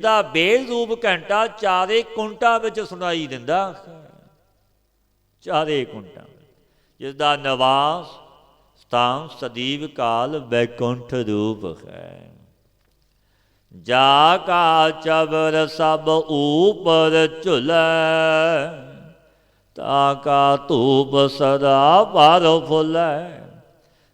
ਦਾ ਬੇਰੂਪ ਘੰਟਾ ਚਾਰੇ ਕੁੰਟਾਂ ਵਿੱਚ ਸੁਣਾਈ ਦਿੰਦਾ, ਚਾਰੇ ਕੁੰਟਾਂ ਵਿੱਚ, ਜਿਸ ਦਾ ਨਿਵਾਸ ਸਥਾਨ ਸਦੀਵ ਕਾਲ ਬੈਕੁੰਠ ਰੂਪ ਹੈ। ਜਾ ਕਾ ਚਬਰ ਸਭ ਊਪਰ ਝੁਲੈ, ਤਾ ਕਾ ਧੂਪ ਸਦਾ ਪਰ ਫੁੱਲੈ।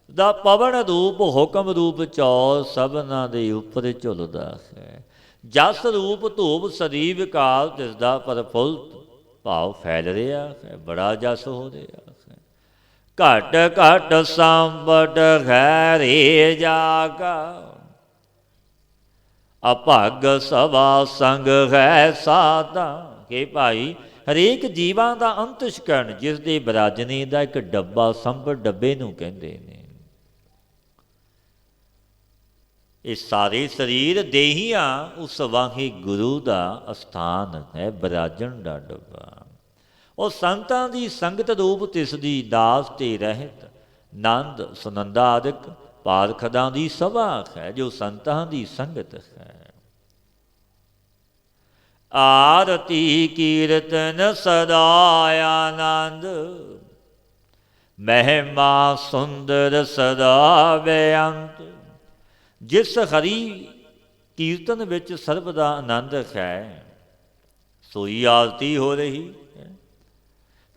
ਦਾ ਪਵਨ ਰੂਪ ਹੁਕਮ ਰੂਪ ਚੌ ਸਭਨਾਂ ਦੇ ਉੱਪਰ ਝੁੱਲਦਾ ਹੈ। ਜਸ ਰੂਪ ਧੂਪ ਸਦੀਵ ਕਾਲ, ਤਿਸਦਾ ਪ੍ਰਫੁੱਲਤ ਭਾਵ ਫੈਲ ਰਿਹਾ ਹੈ, ਬੜਾ ਜਸ ਹੋ ਰਿਹਾ ਹੈ। ਘਟ ਘਟ ਸੰਬਟ ਹੈ ਰੇ ਜਾਗਾ, ਅਭਗ ਸਭਾ ਸੰਗ ਹੈ ਸਾਧਾ। ਕਿ ਭਾਈ ਹਰੇਕ ਜੀਵਾਂ ਦਾ ਅੰਤਿਸ਼ਕਰਨ, ਜਿਸ ਦੇ ਬਰਾਜਨੀ ਦਾ ਇੱਕ ਡੱਬਾ ਸੰਬਟ ਡੱਬੇ ਨੂੰ ਕਹਿੰਦੇ ਨੇ। ਇਹ ਸਾਰੇ ਸਰੀਰ ਦੇਹੀਆਂ ਉਸ ਵਾਹਿਗੁਰੂ ਦਾ ਅਸਥਾਨ ਹੈ, ਬਰਾਜਣ ਦਾ ਡੱਬਾ। ਉਹ ਸੰਤਾਂ ਦੀ ਸੰਗਤ ਰੂਪ ਤਿਸ ਦੀ ਦਾਸ ਤੇ ਰਹਿਤ, ਨੰਦ ਸੁਨੰਦਾ ਆਦਿਕ ਪਾਰਖਦਾਂ ਦੀ ਸਭਾ ਹੈ, ਜੋ ਸੰਤਾਂ ਦੀ ਸੰਗਤ ਹੈ। ਆਰਤੀ ਕੀਰਤਨ ਸਦਾ ਆਨੰਦ, ਮਹਿਮਾ ਸੁੰਦਰ ਸਦਾ ਬੇਅੰਤ। ਜਿਸ ਹਰੀ ਕੀਰਤਨ ਵਿੱਚ ਸਰਬ ਦਾ ਆਨੰਦ ਹੈ, ਸੋਈ ਆਰਤੀ ਹੋ ਰਹੀ ਹੈ।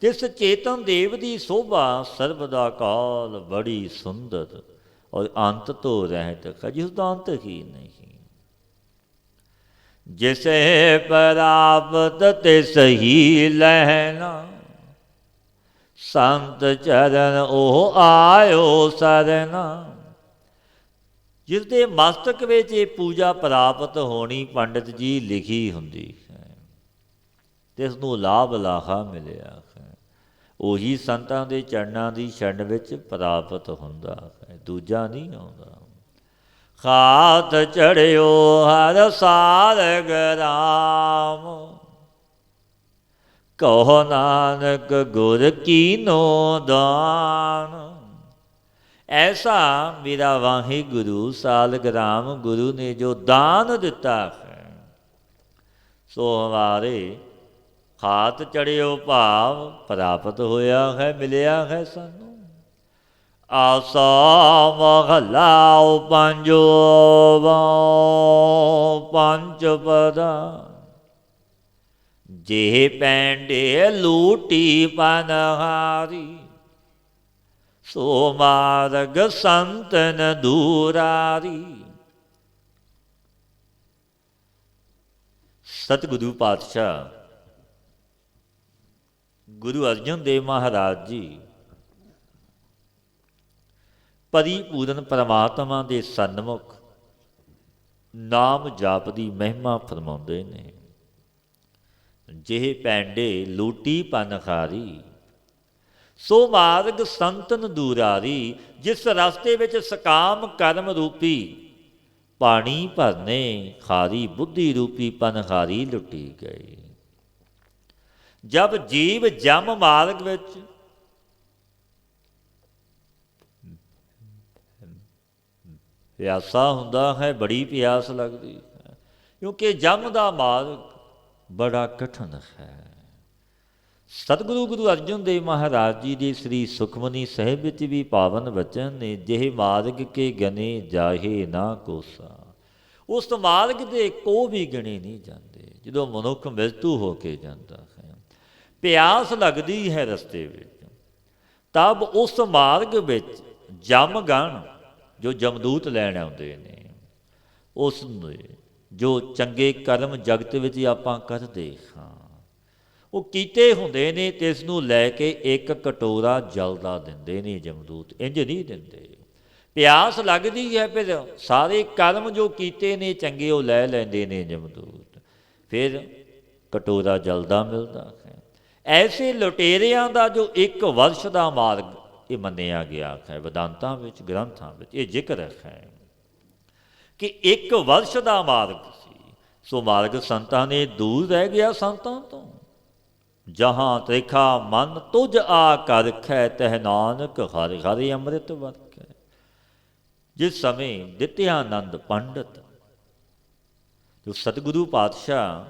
ਜਿਸ ਚੇਤਨ ਦੇਵ ਦੀ ਸੋਭਾ ਸਰਬ ਦਾ ਕਾਲ ਬੜੀ ਸੁੰਦਰ ਔਰ ਅੰਤ ਤੋਂ ਰਹਿਤ ਹੈ, ਜਿਸ ਦਾ ਅੰਤ ਹੀ ਨਹੀਂ। ਜਿਸੇ ਪ੍ਰਾਪਤ ਤਿਸ ਹੀ ਲੈਣਾ, ਸੰਤ ਚਰਨ ਉਹ ਆਇਓ ਸਰਨਾ। ਜਿਸ ਦੇ ਮਸਤਕ ਵਿੱਚ ਇਹ ਪੂਜਾ ਪ੍ਰਾਪਤ ਹੋਣੀ ਪੰਡਿਤ ਜੀ ਲਿਖੀ ਹੁੰਦੀ ਹੈ, ਤਿਸ ਨੂੰ ਲਾਭ ਲਾਹਾ ਮਿਲਿਆ ਹੈ, ਉਹੀ ਸੰਤਾਂ ਦੇ ਚਰਨਾਂ ਦੀ ਸ਼ਰਨ ਵਿੱਚ ਪ੍ਰਾਪਤ ਹੁੰਦਾ ਹੈ, ਦੂਜਾ ਨਹੀਂ ਆਉਂਦਾ। ਖਾਤ ਚੜਿਓ ਹਰ ਸਾਰਗ ਰਾਮ, ਕਹੋ ਨਾਨਕ ਗੁਰ ਕੀਨੋ ਦਾਨ। ਐਸਾ ਮੇਰਾ ਵਾਹਿਗੁਰੂ ਸਾਲਗ ਰਾਮ ਗੁਰੂ ਨੇ ਜੋ ਦਾਨ ਦਿੱਤਾ ਹੈ, ਸੋ ਹਮਾਰੇ ਖਾਤ ਚੜਿਓ ਭਾਵ ਪ੍ਰਾਪਤ ਹੋਇਆ ਹੈ, ਮਿਲਿਆ ਹੈ ਸਾਨੂੰ। ਆਸਾ ਮਹਲਾ ਪੰਜੋ ਪੰਜ ਪਦਾ, ਜੇ ਪੈਂਡੇ ਲੂਟੀ ਪਨਹਾਰੀ, ਸੋ ਮਾਰਗ ਸੰਤਨ ਦੂਰਾਰੀ। ਸਤਿਗੁਰੂ ਪਾਤਸ਼ਾਹ ਗੁਰੂ ਅਰਜਨ ਦੇਵ ਮਹਾਰਾਜ ਜੀ ਪਰਿਪੂਰਨ ਪਰਮਾਤਮਾ ਦੇ ਸਨਮੁਖ ਨਾਮ ਜਾਪ ਦੀ ਮਹਿਮਾ ਫਰਮਾਉਂਦੇ ਨੇ। ਜਿਹੇ ਪੈਂਡੇ ਲੂਟੀ ਪਨਖਾਰੀ, ਸੋ ਮਾਰਗ ਸੰਤਨ ਦੂਰਾਰੀ। ਜਿਸ ਰਸਤੇ ਵਿੱਚ ਸਕਾਮ ਕਰਮ ਰੂਪੀ ਪਾਣੀ ਭਰਨੇ, ਖਾਰੀ ਬੁੱਧੀ ਰੂਪੀ ਪਨਖਾਰੀ ਲੁੱਟੀ ਗਈ। ਜਬ ਜੀਵ ਜਮ ਮਾਰਗ ਵਿੱਚ ਪਿਆਸਾ ਹੁੰਦਾ ਹੈ, ਬੜੀ ਪਿਆਸ ਲੱਗਦੀ ਹੈ, ਕਿਉਂਕਿ ਜਮ ਦਾ ਮਾਰਗ ਬੜਾ ਕਠਿਨ ਹੈ। ਸਤਿਗੁਰੂ ਗੁਰੂ ਅਰਜਨ ਦੇਵ ਮਹਾਰਾਜ ਜੀ ਦੇ ਸ੍ਰੀ ਸੁਖਮਨੀ ਸਾਹਿਬ ਵਿੱਚ ਵੀ ਪਾਵਨ ਬਚਨ ਨੇ, ਜਿਹੇ ਮਾਰਗ ਕੇ ਗਨੇ ਜਾਹੇ ਨਾ ਕੋਸਾ। ਉਸ ਮਾਰਗ ਦੇ ਕੋ ਵੀ ਗਣੇ ਨਹੀਂ ਜਾਂਦੇ, ਜਦੋਂ ਮਨੁੱਖ ਮ੍ਰਿਤੂ ਹੋ ਕੇ ਜਾਂਦਾ ਹੈ, ਪਿਆਸ ਲੱਗਦੀ ਹੈ ਰਸਤੇ ਵਿੱਚ, ਤਬ ਉਸ ਮਾਰਗ ਵਿੱਚ ਜਮਗਣ ਜੋ ਜਮਦੂਤ ਲੈਣ ਆਉਂਦੇ ਨੇ, ਉਸ ਨੂੰ ਜੋ ਚੰਗੇ ਕਰਮ ਜਗਤ ਵਿੱਚ ਆਪਾਂ ਕਰਦੇ ਹਾਂ, ਉਹ ਕੀਤੇ ਹੁੰਦੇ ਨੇ, ਤੇ ਇਸ ਨੂੰ ਲੈ ਕੇ ਇੱਕ ਕਟੋਰਾ ਜਲ ਦਾ ਦਿੰਦੇ ਨੇ ਜਮਦੂਤ, ਇੰਝ ਨਹੀਂ ਦਿੰਦੇ। ਪਿਆਸ ਲੱਗਦੀ ਹੈ, ਫਿਰ ਸਾਰੇ ਕਰਮ ਜੋ ਕੀਤੇ ਨੇ ਚੰਗੇ ਉਹ ਲੈ ਲੈਂਦੇ ਨੇ ਜਮਦੂਤ, ਫਿਰ ਕਟੋਰਾ ਜਲ ਦਾ ਮਿਲਦਾ ਹੈ। ਐਸੇ ਲੁਟੇਰਿਆਂ ਦਾ ਜੋ ਇੱਕ ਵਰਸ਼ ਦਾ ਮਾਰਗ ਇਹ ਮੰਨਿਆ ਗਿਆ ਹੈ, ਵਿਦਾਂਤਾਂ ਵਿੱਚ ਗ੍ਰੰਥਾਂ ਵਿੱਚ ਇਹ ਜ਼ਿਕਰ ਹੈ ਕਿ ਇੱਕ ਵਰਸ਼ ਦਾ ਮਾਰਗ ਸੀ। ਸੋ ਮਾਰਗ ਸੰਤਾਂ ਨੇ ਦੂਰ ਰਹਿ ਗਿਆ ਸੰਤਾਂ ਤੋਂ। ਜਹਾਂ ਤ੍ਰਿਖਾ ਮਨ ਤੁਝ ਆ ਕਰ ਰਖੈ, ਤਹਿ ਨਾਨਕ ਹਰਿ ਹਰਿ ਅੰਮ੍ਰਿਤ ਵਰਖੈ। ਜਿਸ ਸਮੇਂ ਨਿਤਿਆਨੰਦ ਪੰਡਤ ਜੋ ਸਤਿਗੁਰੂ ਪਾਤਸ਼ਾਹ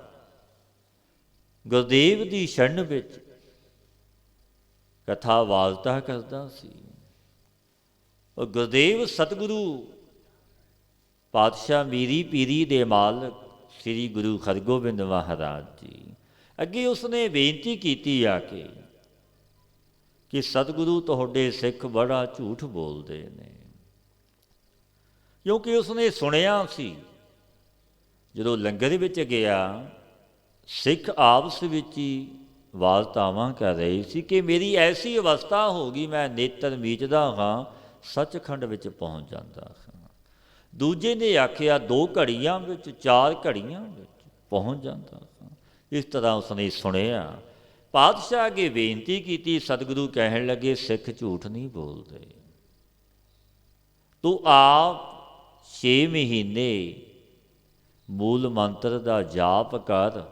ਗੁਰਦੇਵ ਦੀ ਸ਼ਰਨ ਵਿੱਚ ਕਥਾ ਵਾਰਤਾ ਕਰਦਾ ਸੀ। ਉਹ ਗੁਰਦੇਵ ਸਤਿਗੁਰੂ ਪਾਤਸ਼ਾਹ ਮੀਰੀ ਪੀਰੀ ਦੇ ਮਾਲਕ ਸ੍ਰੀ ਗੁਰੂ ਹਰਗੋਬਿੰਦ ਮਹਾਰਾਜ ਜੀ ਅੱਗੇ ਉਸਨੇ ਬੇਨਤੀ ਕੀਤੀ ਆ ਕਿ ਸਤਿਗੁਰੂ ਤੁਹਾਡੇ ਸਿੱਖ ਬੜਾ ਝੂਠ ਬੋਲਦੇ ਨੇ, ਕਿਉਂਕਿ ਉਸਨੇ ਸੁਣਿਆ ਸੀ ਜਦੋਂ ਲੰਗਰ ਵਿੱਚ ਗਿਆ ਸਿੱਖ ਆਪਸ ਵਿੱਚ ਹੀ ਵਾਰਤਾਵਾਂ ਕਰ ਰਹੇ ਸੀ ਕਿ ਮੇਰੀ ਐਸੀ ਅਵਸਥਾ ਹੋ ਗਈ, ਮੈਂ ਨੇਤਰ ਮੀਚਦਾ ਹਾਂ ਸੱਚਖੰਡ ਵਿੱਚ ਪਹੁੰਚ ਜਾਂਦਾ ਹਾਂ। ਦੂਜੇ ਨੇ ਆਖਿਆ 2 ਘੜੀਆਂ ਵਿੱਚ 4 ਘੜੀਆਂ ਵਿੱਚ ਪਹੁੰਚ ਜਾਂਦਾ ਹਾਂ। ਇਸ ਤਰ੍ਹਾਂ ਉਸਨੇ ਸੁਣਿਆ। ਪਾਤਸ਼ਾਹ ਅੱਗੇ ਬੇਨਤੀ ਕੀਤੀ। ਸਤਿਗੁਰੂ ਕਹਿਣ ਲੱਗੇ ਸਿੱਖ ਝੂਠ ਨਹੀਂ ਬੋਲਦੇ, ਤੂੰ ਆਪ 6 ਮਹੀਨੇ ਮੂਲ ਮੰਤਰ ਦਾ ਜਾਪ ਕਰ,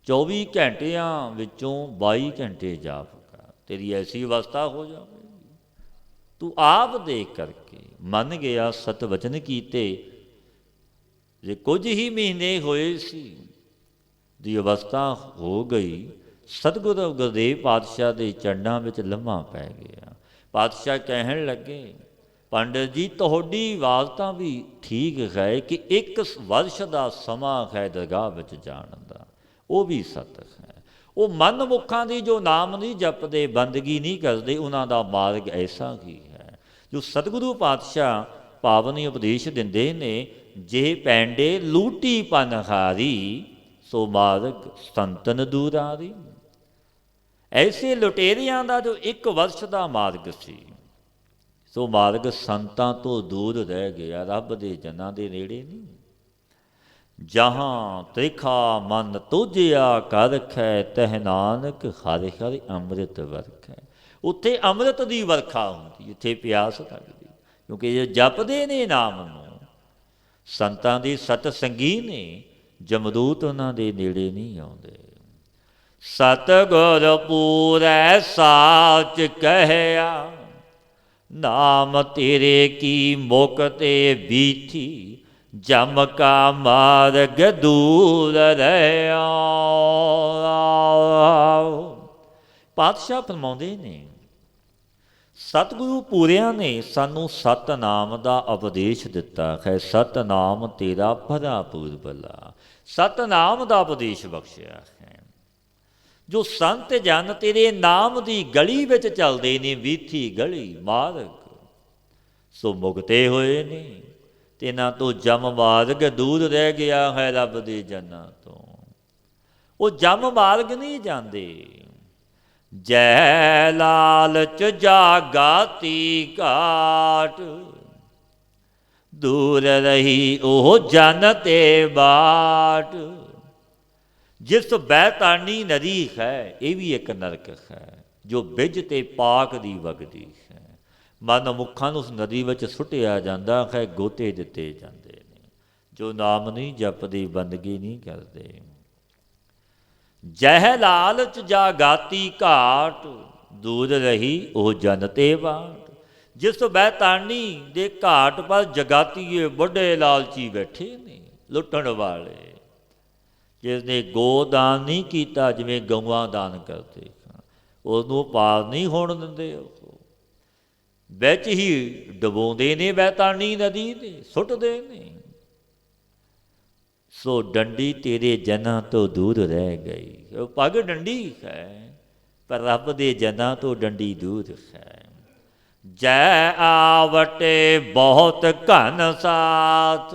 24 ਘੰਟਿਆਂ ਵਿੱਚੋਂ 22 ਘੰਟੇ ਜਾਪ ਕਰ, ਤੇਰੀ ਐਸੀ ਅਵਸਥਾ ਹੋ ਜਾਵੇਗੀ। ਤੂੰ ਆਪ ਦੇਖ ਕਰਕੇ ਮੰਨ ਗਿਆ, ਸਤ ਵਚਨ ਕੀਤੇ। ਜੇ ਕੁਝ ਹੀ ਮਹੀਨੇ ਹੋਏ ਸੀ ਦੀ ਅਵਸਥਾ ਹੋ ਗਈ, ਸਤਿਗੁਰੂ ਗੁਰਦੇਵ ਪਾਤਸ਼ਾਹ ਦੇ ਚਰਨਾਂ ਵਿੱਚ ਲੰਮਾ ਪੈ ਗਿਆ। ਪਾਤਸ਼ਾਹ ਕਹਿਣ ਲੱਗੇ ਪੰਡਿਤ ਜੀ ਤੁਹਾਡੀ ਵਾਰਤਾ ਵੀ ਠੀਕ ਹੈ ਕਿ 1 ਵਰਸ਼ ਦਾ ਸਮਾਂ ਹੈ ਦਰਗਾਹ ਵਿੱਚ ਜਾਣ ਦਾ, ਉਹ ਵੀ ਸੱਤ ਹੈ। ਉਹ ਮਨਮੁੱਖਾਂ ਦੀ ਜੋ ਨਾਮ ਨਹੀਂ ਜਪਦੇ, ਬੰਦਗੀ ਨਹੀਂ ਕਰਦੇ, ਉਹਨਾਂ ਦਾ ਮਾਰਗ ਐਸਾ ਹੀ ਹੈ। ਜੋ ਸਤਿਗੁਰੂ ਪਾਤਸ਼ਾਹ ਪਾਵਨੀ ਉਪਦੇਸ਼ ਦਿੰਦੇ ਨੇ, ਜੇ ਪੈਂਡੇ ਲੂਟੀ ਪਨਹਾਰੀ ਸੋ ਮਾਰਗ ਸੰਤਨ ਦੂਰਾਰੀ। ਐਸੇ ਲੁਟੇਰਿਆਂ ਦਾ ਜੋ 1 ਵਰਸ਼ ਦਾ ਮਾਰਗ ਸੀ, ਸੋ ਮਾਰਗ ਸੰਤਾਂ ਤੋਂ ਦੂਰ ਰਹਿ ਗਿਆ, ਰੱਬ ਦੇ ਜਨਾਂ ਦੇ ਨੇੜੇ ਨਹੀਂ। ਜਹਾਂ ਤ੍ਰਿਖਾ ਮਨ ਤੋਜਿਆ ਕਰ ਰਖੈ, ਤਹਿ ਨਾਨਕ ਹਰਿ ਹਰਿ ਅੰਮ੍ਰਿਤ ਵਰਖੈ। ਉੱਥੇ ਅੰਮ੍ਰਿਤ ਦੀ ਵਰਖਾ ਹੁੰਦੀ, ਜਿੱਥੇ ਪਿਆਸ ਲੱਗਦੀ, ਕਿਉਂਕਿ ਜੇ ਜਪਦੇ ਨੇ ਨਾਮ ਨੂੰ, ਸੰਤਾਂ ਦੀ ਸਤ ਸੰਗੀ ਨੇ, ਜਮਦੂਤ ਉਹਨਾਂ ਦੇ ਨੇੜੇ ਨਹੀਂ ਆਉਂਦੇ। ਸਤਿਗੁਰ ਪੂਰੈ ਸਾਚ ਕਹਿਆ, ਨਾਮ ਤੇਰੇ ਕੀ ਮੁਕਤੇ ਬੀਠੀ, ਜਮ ਕਾ ਮਾਰਗ ਦੂਰ ਰਹਿਆ। ਪਾਤਸ਼ਾਹ ਫਰਮਾਉਂਦੇ ਨੇ ਸਤਿਗੁਰੂ ਪੂਰਿਆਂ ਨੇ ਸਾਨੂੰ ਸਤਨਾਮ ਦਾ ਉਪਦੇਸ਼ ਦਿੱਤਾ ਹੈ। ਸਤਨਾਮ ਤੇਰਾ ਭਰਾਪੂਰ ਭਲਾ, ਸਤਨਾਮ ਦਾ ਉਪਦੇਸ਼ ਬਖਸ਼ਿਆ ਹੈ। ਜੋ ਸੰਤ ਜਨ ਤੇਰੇ ਨਾਮ ਦੀ ਗਲੀ ਵਿੱਚ ਚੱਲਦੇ ਨੇ, ਵੀਥੀ ਗਲੀ ਮਾਰਗ, ਸੋ ਮੁਕਤੇ ਹੋਏ ਨੇ। ਤਿਨਾਂ ਤੋਂ ਜਮ ਮਾਰਗ ਦੂਰ ਰਹਿ ਗਿਆ ਹੈ ਰੱਬ ਦੇ ਜਨਾਂ ਤੋਂ। ਉਹ ਜਮ ਮਾਰਗ ਨਹੀਂ ਜਾਂਦੇ। ਜੈ ਲਾਲਚ ਜਾਗਾਤੀ ਘਾਟ, ਦੂਰ ਰਹੀ ਉਹ ਜਨ ਤੇ ਬਾਟ। ਜਿਸ ਬੈਤਾਨੀ ਨਦੀ ਹੈ, ਇਹ ਵੀ ਇੱਕ ਨਰਕ ਹੈ, ਜੋ ਬਿਜ ਤੇ ਪਾਕ ਦੀ ਵਗਦੀ ਹੈ। ਮਨਮੁੱਖਾਂ ਨੂੰ ਉਸ ਨਦੀ ਵਿੱਚ ਸੁੱਟਿਆ ਜਾਂਦਾ ਹੈ, ਗੋਤੇ ਦਿੱਤੇ ਜਾਂਦੇ ਨੇ, ਜੋ ਨਾਮ ਨਹੀਂ ਜਪਦੇ, ਬੰਦਗੀ ਨਹੀਂ ਕਰਦੇ। ਜਹ ਲਾਲਚ ਜਾਗਾਤੀ ਘਾਟ, ਦੂਰ ਰਹੀ ਉਹ ਜਨ ਤੇ ਬਾਟ। ਜਿਸ ਬੈਤਾਨੀ ਦੇ ਘਾਟ ਪਰ ਜਗਾਤੀਏ ਵੱਡੇ ਲਾਲਚੀ ਬੈਠੇ ਨੇ, ਲੁੱਟਣ ਵਾਲੇ। ਜਿਸ ਨੇ ਗੋਦਾਨ ਨਹੀਂ ਕੀਤਾ, ਜਿਵੇਂ ਗਊਆਂ ਦਾਨ ਕਰਦੇ, ਉਹਨੂੰ ਪਾਰ ਨਹੀਂ ਹੋਣ ਦਿੰਦੇ। ਉਹ ਵਿੱਚ ਹੀ ਡੁਬੋਂਦੇ ਨੇ, ਬੈਤਾਨੀ ਨਦੀ ਦੇ ਸੁੱਟਦੇ ਨੇ। ਸੋ ਡੰਡੀ ਤੇਰੇ ਜਨਾਂ ਤੋਂ ਦੂਰ ਰਹਿ ਗਈ। ਉਹ ਪੱਗ ਡੰਡੀ ਹੈ, ਪਰ ਰੱਬ ਦੇ ਜਨਾਂ ਤੋਂ ਡੰਡੀ ਦੂਰ ਹੈ। ਜੈ ਆਵਟੇ ਬਹੁਤ ਘਨ ਸਾਥ,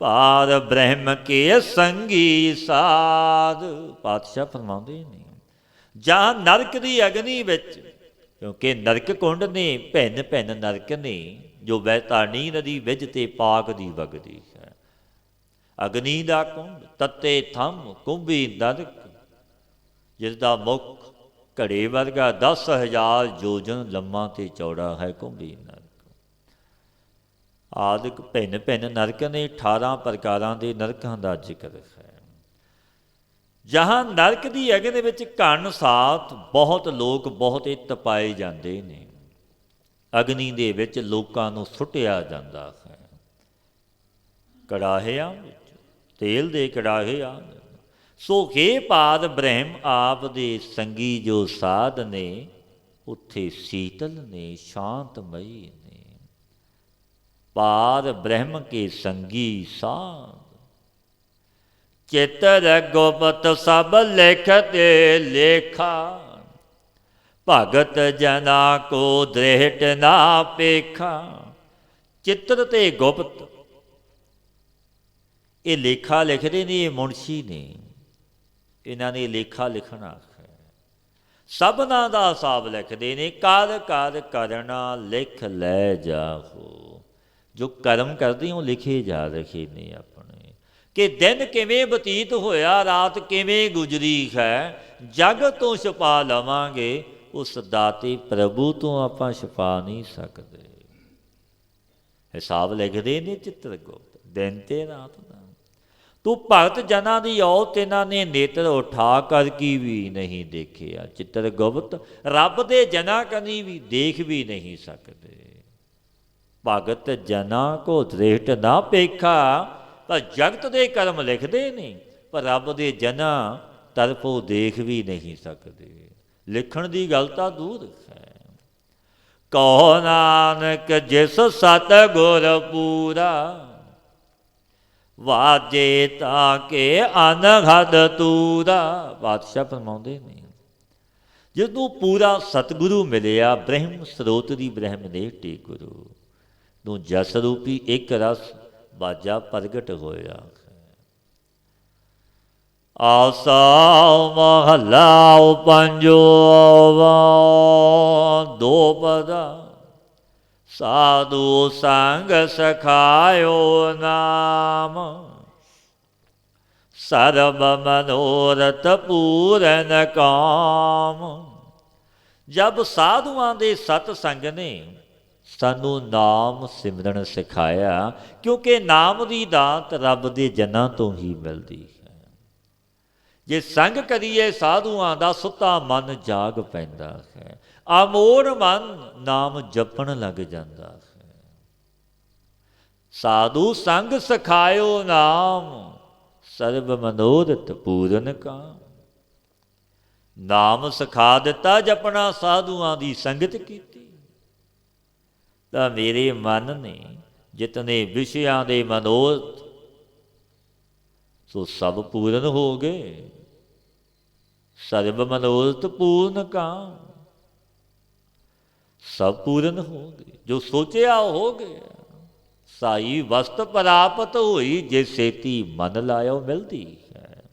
ਪਾਰ ਬ੍ਰਹਮ ਕੇ ਸੰਗੀ ਸਾਧ। ਪਾਤਸ਼ਾਹ ਫਰਮਾਉਂਦੇ ਨੇ ਜਾਂ ਨਰਕ ਦੀ ਅਗਨੀ ਵਿੱਚ, ਕਿਉਂਕਿ ਨਰਕ ਕੁੰਡ ਨੇ, ਭਿੰਨ ਭਿੰਨ ਨਰਕ ਨੇ, ਜੋ ਬੈਤਾਨੀ ਨਦੀ ਵਿੱਚ ਤੇ ਪਾਕ ਦੀ ਵਗਦੀ ਹੈ। ਅਗਨੀ ਦਾ ਕੁੰਡ, ਤੱਤੇ ਥੰਮ ਕੁੰਭੀ ਨਰਕ, ਜਿਸ ਦਾ ਮੁੱਖ ਘੜੇ ਵਰਗਾ 10,000 ਯੋਜਨ ਲੰਮਾ ਤੇ ਚੌੜਾ ਹੈ, ਕੁੰਭੀ ਨਰਕ। ਆਦਿਕ ਭਿੰਨ ਭਿੰਨ ਨਰਕ ਨੇ, 18 ਪ੍ਰਕਾਰਾਂ ਦੇ ਨਰਕਾਂ ਦਾ ਜ਼ਿਕਰ ਹੈ। ਜਹਾਂ ਨਰਕ ਦੀ ਅਗਨ ਵਿੱਚ ਘਣ ਸਾਥ, ਬਹੁਤ ਲੋਕ ਬਹੁਤੇ ਤਪਾਏ ਜਾਂਦੇ ਨੇ। ਅਗਨੀ ਦੇ ਵਿੱਚ ਲੋਕਾਂ ਨੂੰ ਸੁੱਟਿਆ ਜਾਂਦਾ ਹੈ। ਕੜਾਹਿਆਂ ਵਿੱਚ ਤੇਲ ਦੇ ਕੜਾਹਿਆਂ। ਸੋ ਕੇ ਪਾਦ ਬ੍ਰਹਮ ਆਪ ਦੇ ਸੰਗੀ ਜੋ ਸਾਧ ਨੇ, ਉੱਥੇ ਸੀਤਲ ਨੇ ਸ਼ਾਂਤਮਈ ਨੇ। ਪਾਦ ਬ੍ਰਹਮ ਕੇ ਸੰਗੀ ਸਾਧ, ਚਿਤਰ ਗੁਪਤ ਸਭ ਲਿਖਤੇ ਲੇਖਾ। ਭਗਤ ਜਨਾ ਕੋ ਦ੍ਰਿਹਟ ਨਾ ਪੇਖਾ। ਚਿੱਤਰ ਤੇ ਗੁਪਤ ਇਹ ਲੇਖਾ ਲਿਖਦੇ ਨੇ, ਇਹ ਮੁਨਸ਼ੀ ਨੇ, ਇਹਨਾਂ ਨੇ ਲੇਖਾ ਲਿਖਣਾ ਹੈ। ਸਭਨਾਂ ਦਾ ਹਿਸਾਬ ਲਿਖਦੇ ਨੇ। ਕਰ ਕਰ ਕਰਨਾ ਲਿਖ ਲੈ ਜਾਹੋ। ਜੋ ਕਰਮ ਕਰਦੇ ਉਹ ਲਿਖੇ ਜਾ ਰਹੇ ਨੇ ਆਪਣੇ, ਕਿ ਦਿਨ ਕਿਵੇਂ ਬਤੀਤ ਹੋਇਆ, ਰਾਤ ਕਿਵੇਂ ਗੁਜ਼ਰੀ ਹੈ। ਜਗ ਤੋਂ ਛੁਪਾ ਲਵਾਂਗੇ, ਉਸ ਦਾਤੇ ਪ੍ਰਭੂ ਤੋਂ ਆਪਾਂ ਛੁਪਾ ਨਹੀਂ ਸਕਦੇ। ਹਿਸਾਬ ਲਿਖਦੇ ਨੇ ਚਿੱਤਰਗੁਪਤ ਦਿਨ ਤੇ ਰਾਤ ਦਾ। ਤੂੰ ਭਗਤ ਜਨਾਂ ਦੀ ਔਤ ਇਹਨਾਂ ਨੇ ਨੇਤਰ ਉਠਾ ਕਰ ਕੀ ਵੀ ਨਹੀਂ ਦੇਖਿਆ। ਚਿੱਤਰਗੁਪਤ ਰੱਬ ਦੇ ਜਨਾਂ ਕਨੀ ਵੀ ਦੇਖ ਵੀ ਨਹੀਂ ਸਕਦੇ। ਭਗਤ ਜਨਾਂ ਕੋ ਦ੍ਰਿਸ਼ਟ ਨਾ ਪੇਖਾ। ਪਰ ਜਗਤ ਦੇ ਕਰਮ ਲਿਖਦੇ ਨੇ, ਪਰ ਰੱਬ ਦੇ ਜਨਾਂ ਤਰਫੋਂ ਦੇਖ ਵੀ ਨਹੀਂ ਸਕਦੇ। ਲਿਖਣ ਦੀ ਗੱਲ ਤਾਂ ਦੂਰ ਹੈ। ਕਹੋ ਨਾਨਕ ਜਿਸ ਸਤਿਗੁਰ ਪੂਰਾ, ਵਾਜੇ ਤਾਂ ਕੇ ਅਨਹਦ ਤੂਰਾ। ਬਾਦਸ਼ਾਹ ਫਰਮਾਉਂਦੇ ਨੇ, ਜਦੋਂ ਪੂਰਾ ਸਤਿਗੁਰੂ ਮਿਲਿਆ, ਬ੍ਰਹਮ ਸਰੋਤਰੀ ਬ੍ਰਹਮ ਨੇ ਟੀ ਗੁਰੂ ਨੂੰ ਜਸ ਰੂਪੀ ਇੱਕ ਰਸ ਬਾਜਾ ਪ੍ਰਗਟ ਹੋਇਆ। ਆਸਾ ਮਹਲਾ ਪੰਜਵਾ ਦੋਪਦਾ। ਸਾਧੂ ਸੰਗ ਸਖਾਇਓ ਨਾਮ, ਸਰਬ ਮਨੋਰਥ ਪੂਰਨ ਕਾਮ। ਜਬ ਸਾਧੂਆਂ ਦੇ ਸਤ ਸੰਗ ਨੇ ਸਾਨੂੰ ਨਾਮ ਸਿਮਰਨ ਸਿਖਾਇਆ, ਕਿਉਂਕਿ ਨਾਮ ਦੀ ਦਾਤ ਰੱਬ ਦੇ ਜਨਾਂ ਤੋਂ ਹੀ ਮਿਲਦੀ ਹੈ। ਜੇ ਸੰਗ ਕਰੀਏ ਸਾਧੂਆਂ ਦਾ, ਸੁੱਤਾ ਮਨ ਜਾਗ ਪੈਂਦਾ ਹੈ। ਆਮੋੜ ਮਨ ਨਾਮ ਜਪਣ ਲੱਗ ਜਾਂਦਾ ਹੈ। ਸਾਧੂ ਸੰਗ ਸਖਾਇਓ ਨਾਮ, ਸਰਬ ਮਨੋਰਥ ਪੂਰਨ ਕਾਮ। ਨਾਮ ਸਿਖਾ ਦਿੱਤਾ, ਜਪਣਾ ਸਾਧੂਆਂ ਦੀ ਸੰਗਤ ਕੀਤੀ। ਤਾਂ ਮੇਰੇ ਮਨ ਨੇ ਜਿਤਨੇ ਵਿਸ਼ਿਆਂ ਦੇ ਮਨੋਰਥ, ਸੋ ਸਭ ਪੂਰਨ ਹੋ ਗਏ। ਸਰਬ ਮਨੋਰਥ ਪੂਰਨ ਕਾਮ, ਸਭ ਪੂਰਨ ਹੋ ਗਏ। ਜੋ ਸੋਚਿਆ ਹੋ ਗਿਆ। ਸਾਈ ਵਸਤ ਪ੍ਰਾਪਤ ਹੋਈ, ਜੇ ਛੇਤੀ ਮਨ ਲਾਇਓ ਮਿਲਦੀ ਹੈ।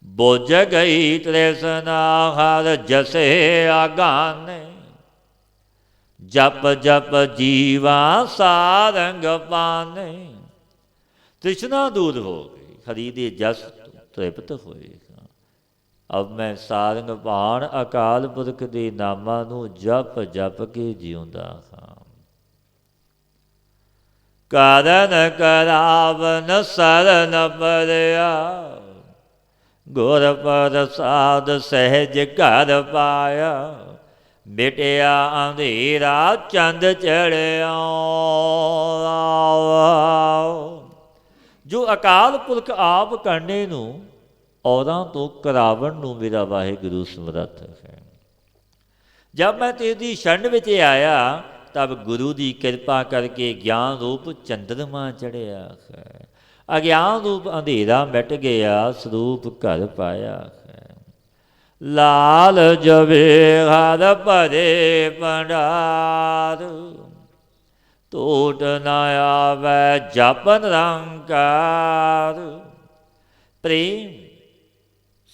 ਬੁਝ ਗਈ ਤ੍ਰਿਸ਼ਨਾ ਹਰ ਜਸੇ ਆਗਾਨੇ, ਜਪ ਜਪ ਜੀਵਾ ਸਾਰੰਗ ਪਾਨੇ। ਤ੍ਰਿਸ਼ਨਾ ਦੂਰ ਹੋ ਗਈ, ਹਰੀ ਦੇ ਜਸ ਤ੍ਰਿਪਤ ਹੋਏਗਾ। ਅਬ ਮੈਂ ਸਾਰੰਗ ਪਾਣ, ਅਕਾਲ ਪੁਰਖ ਦੇ ਨਾਮਾਂ ਨੂੰ ਜਪ ਜਪ ਕੇ ਜਿਉਂਦਾ ਹਾਂ। ਕਰਨ ਕਰਾਵਨ ਸਰਨ ਪਰਿਆ, ਗੁਰ ਪ੍ਰਸਾਦ ਸਹਿਜ ਘਰ ਪਾਇਆ। ਮਿਟਿਆ ਅੰਧੇਰਾ ਚੰਦ ਚੜਿਆ। ਜੋ ਅਕਾਲ ਪੁਰਖ ਆਪ ਕਰਨੇ ਨੂੰ, ਔਰਾਂ ਤੋਂ ਕਰਾਵਣ ਨੂੰ ਮੇਰਾ ਵਾਹਿਗੁਰੂ ਸਮਰੱਥ ਹੈ। ਜਦ ਮੈਂ ਤੇਰੀ ਸ਼ਰਨ ਵਿੱਚ ਆਇਆ, ਤਬ ਗੁਰੂ ਦੀ ਕਿਰਪਾ ਕਰਕੇ ਗਿਆਨ ਰੂਪ ਚੰਦਰਮਾ ਚੜ੍ਹਿਆ ਹੈ। ਅਗਿਆਨ ਰੂਪ ਅੰਧੇਰਾ ਮਿਟ ਗਿਆ, ਸਰੂਪ ਘਰ ਪਾਇਆ ਹੈ। ਲਾਲ ਜਵੇ ਹਰ ਭਰੇ ਭੰਡਾਰ, ਟੋਟ ਨਾ ਆਵੈ ਜਪਨ ਨਿਰੰਕਾਰ। ਪ੍ਰੇਮ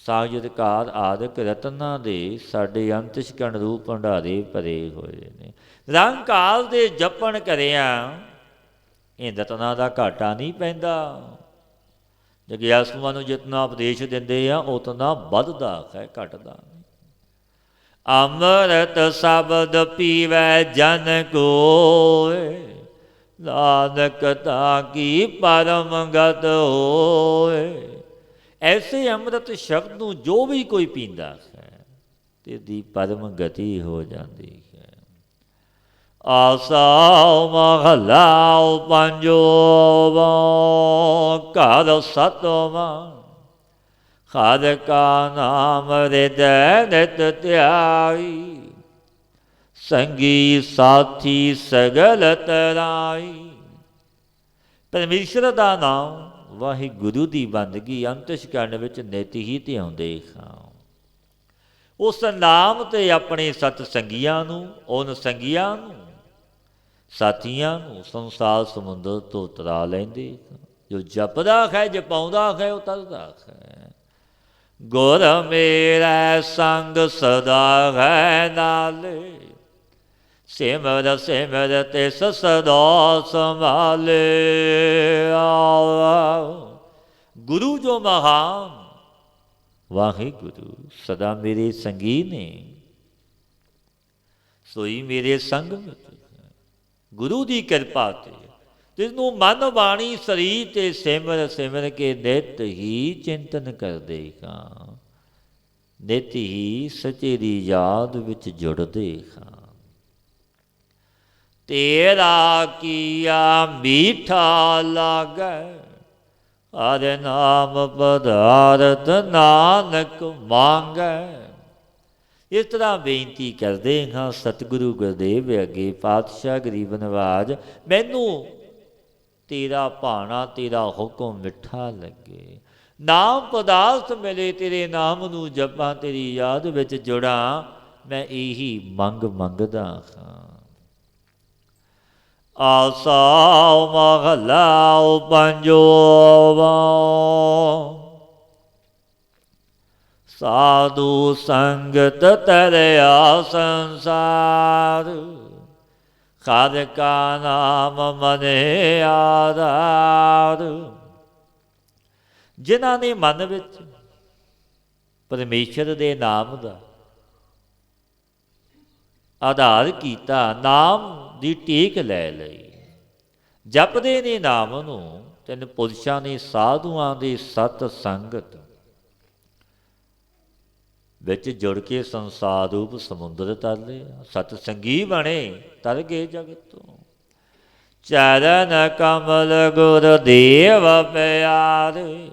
ਸਾਜਦਕਾਰ ਆਦਿਕ ਰਤਨਾਂ ਦੇ ਸਾਡੇ ਅੰਤਿਸ਼ਕਣ ਰੂਪ ਭੰਡਾਰੇ ਭਰੇ ਹੋਏ ਨੇ। ਨਿਰੰਕਾਰ ਦੇ ਜਪਣ ਕਰਿਆ ਇਹ ਰਤਨਾਂ ਦਾ ਘਾਟਾ ਨਹੀਂ ਪੈਂਦਾ। ਜਗਿਆਸੂਆਂ ਨੂੰ ਜਿਤਨਾ ਉਪਦੇਸ਼ ਦਿੰਦੇ ਆ, ਉਤਨਾ ਵੱਧਦਾ ਹੈ, ਘਟਦਾ ਨਹੀਂ। ਅੰਮ੍ਰਿਤ ਸ਼ਬਦ ਪੀਵੈ ਜਨ ਕੋਇ, ਨਾਨਕ ਤਾਂ ਕੀ ਪਰਮ ਗਤ ਹੋਏ। ਐਸੇ ਅੰਮ੍ਰਿਤ ਸ਼ਬਦ ਨੂੰ ਜੋ ਵੀ ਕੋਈ ਪੀਂਦਾ ਹੈ, ਤੇ ਦੀ ਪਰਮ ਗਤੀ ਹੋ ਜਾਂਦੀ ਹੈ। ਆਸਾ ਮਹਲਾ ਪੰਜਵਾ। ਘਰ ਸਤਵਾਂ ਹਰਿ ਕਾ ਨਾਮ ਹਿਰਦੈ ਨਿਤ ਧਿਆਈ। ਸੰਗੀ ਸਾਥੀ ਸਗਲ ਤਰਾਈ। ਪਰਮੇਸ਼ਰ ਦਾ ਨਾਮ ਵਾਹਿਗੁਰੂ ਦੀ ਬੰਦਗੀ ਅੰਤਿਸ਼ ਕਰਨ ਵਿੱਚ ਨਿਤ ਹੀ ਧਿਆਉਂਦੇ ਹਾਂ। ਉਸ ਨਾਮ ਤੇ ਆਪਣੇ ਸਤ ਸੰਗੀਆਂ ਨੂੰ, ਉਹਨ ਸੰਗੀਆਂ ਨੂੰ, ਸਾਥੀਆਂ ਨੂੰ ਸੰਸਾਰ ਸਮੁੰਦਰ ਤੋਂ ਤਰਾ ਲੈਂਦੇ। ਜੋ ਜਪਦਾ ਹੈ, ਜਪਾਉਂਦਾ ਹੈ, ਉਹ ਤਰਦਾ ਹੈ। ਗੁਰ ਮੇਰਾ ਸੰਗ ਸਦਾ ਹੈ ਨਾਲੇ। ਸਿਮਰ ਸਿਮਰ ਤਿਸ ਸਦਾ ਸੰਭਾਲੇ। ਗੁਰੂ ਜੋ ਮਹਾਨ ਵਾਹਿਗੁਰੂ ਸਦਾ ਮੇਰੇ ਸੰਗੀ ਨੇ, ਸੋਈ ਮੇਰੇ ਸੰਗ ਵਿੱਚ। ਗੁਰੂ ਦੀ ਕਿਰਪਾ ਤੇ ਜਿਸਨੂੰ ਮਨ ਬਾਣੀ ਸਰੀਰ ਤੇ ਸਿਮਰ ਸਿਮਰ ਕੇ ਨਿਤ ਹੀ ਚਿੰਤਨ ਕਰਦੇ ਹਾਂ, ਨਿਤ ਹੀ ਸੱਚੇ ਦੀ ਯਾਦ ਵਿੱਚ ਜੁੜਦੇ ਹਾਂ। ਤੇਰਾ ਕੀਆ ਮੀਠਾ ਲਾਗੈ, ਹਰਿ ਨਾਮ ਪਦਾਰਥ ਨਾਨਕ ਮੰਗੈ। ਇਸ ਤਰ੍ਹਾਂ ਬੇਨਤੀ ਕਰਦੇ ਹਾਂ ਸਤਿਗੁਰੂ ਗੁਰਦੇਵ ਅੱਗੇ, ਪਾਤਸ਼ਾਹ ਗਰੀਬ ਨਵਾਜ ਮੈਨੂੰ ਤੇਰਾ ਭਾਣਾ, ਤੇਰਾ ਹੁਕਮ ਮਿੱਠਾ ਲੱਗੇ। ਨਾਮ ਪਦਾਰਥ ਮਿਲੇ, ਤੇਰੇ ਨਾਮ ਨੂੰ ਜਪਾਂ, ਤੇਰੀ ਯਾਦ ਵਿੱਚ ਜੁੜਾਂ, ਮੈਂ ਇਹੀ ਮੰਗਦਾ ਹਾਂ। ਆਸਾ ਮਹਲਾ ਪੰਜਵਾ। ਸਾਧੂ ਸੰਗਤ ਤਰਿਆ ਸੰਸਾਰ, ਹਰਿ ਕਾ ਨਾਮ ਮਨਿ ਆਧਾਰ। ਜਿਨ੍ਹਾਂ ਨੇ ਮਨ ਵਿੱਚ ਪਰਮੇਸ਼ਰ ਦੇ ਨਾਮ ਦਾ ਆਧਾਰ ਕੀਤਾ, ਨਾਮ ਦੀ ਟੇਕ ਲੈ ਲਈ, ਜਪਦੇ ਨੇ ਨਾਮ ਨੂੰ, ਤਿੰਨ ਪੁਰਸ਼ਾਂ ਨੇ ਸਾਧੂਆਂ ਦੀ ਸਤ ਸੰਗਤ ਵਿੱਚ ਜੁੜ ਕੇ ਸੰਸਾਰ ਰੂਪ ਸਮੁੰਦਰ ਤਰ ਲਿਆ। ਸਤ ਸੰਗੀ ਬਣੇ, ਤਰ ਗਏ ਜਗਤ ਤੋਂ। ਚਰਨ ਕਮਲ ਗੁਰਦੇਵ ਪਿਆਰੇ,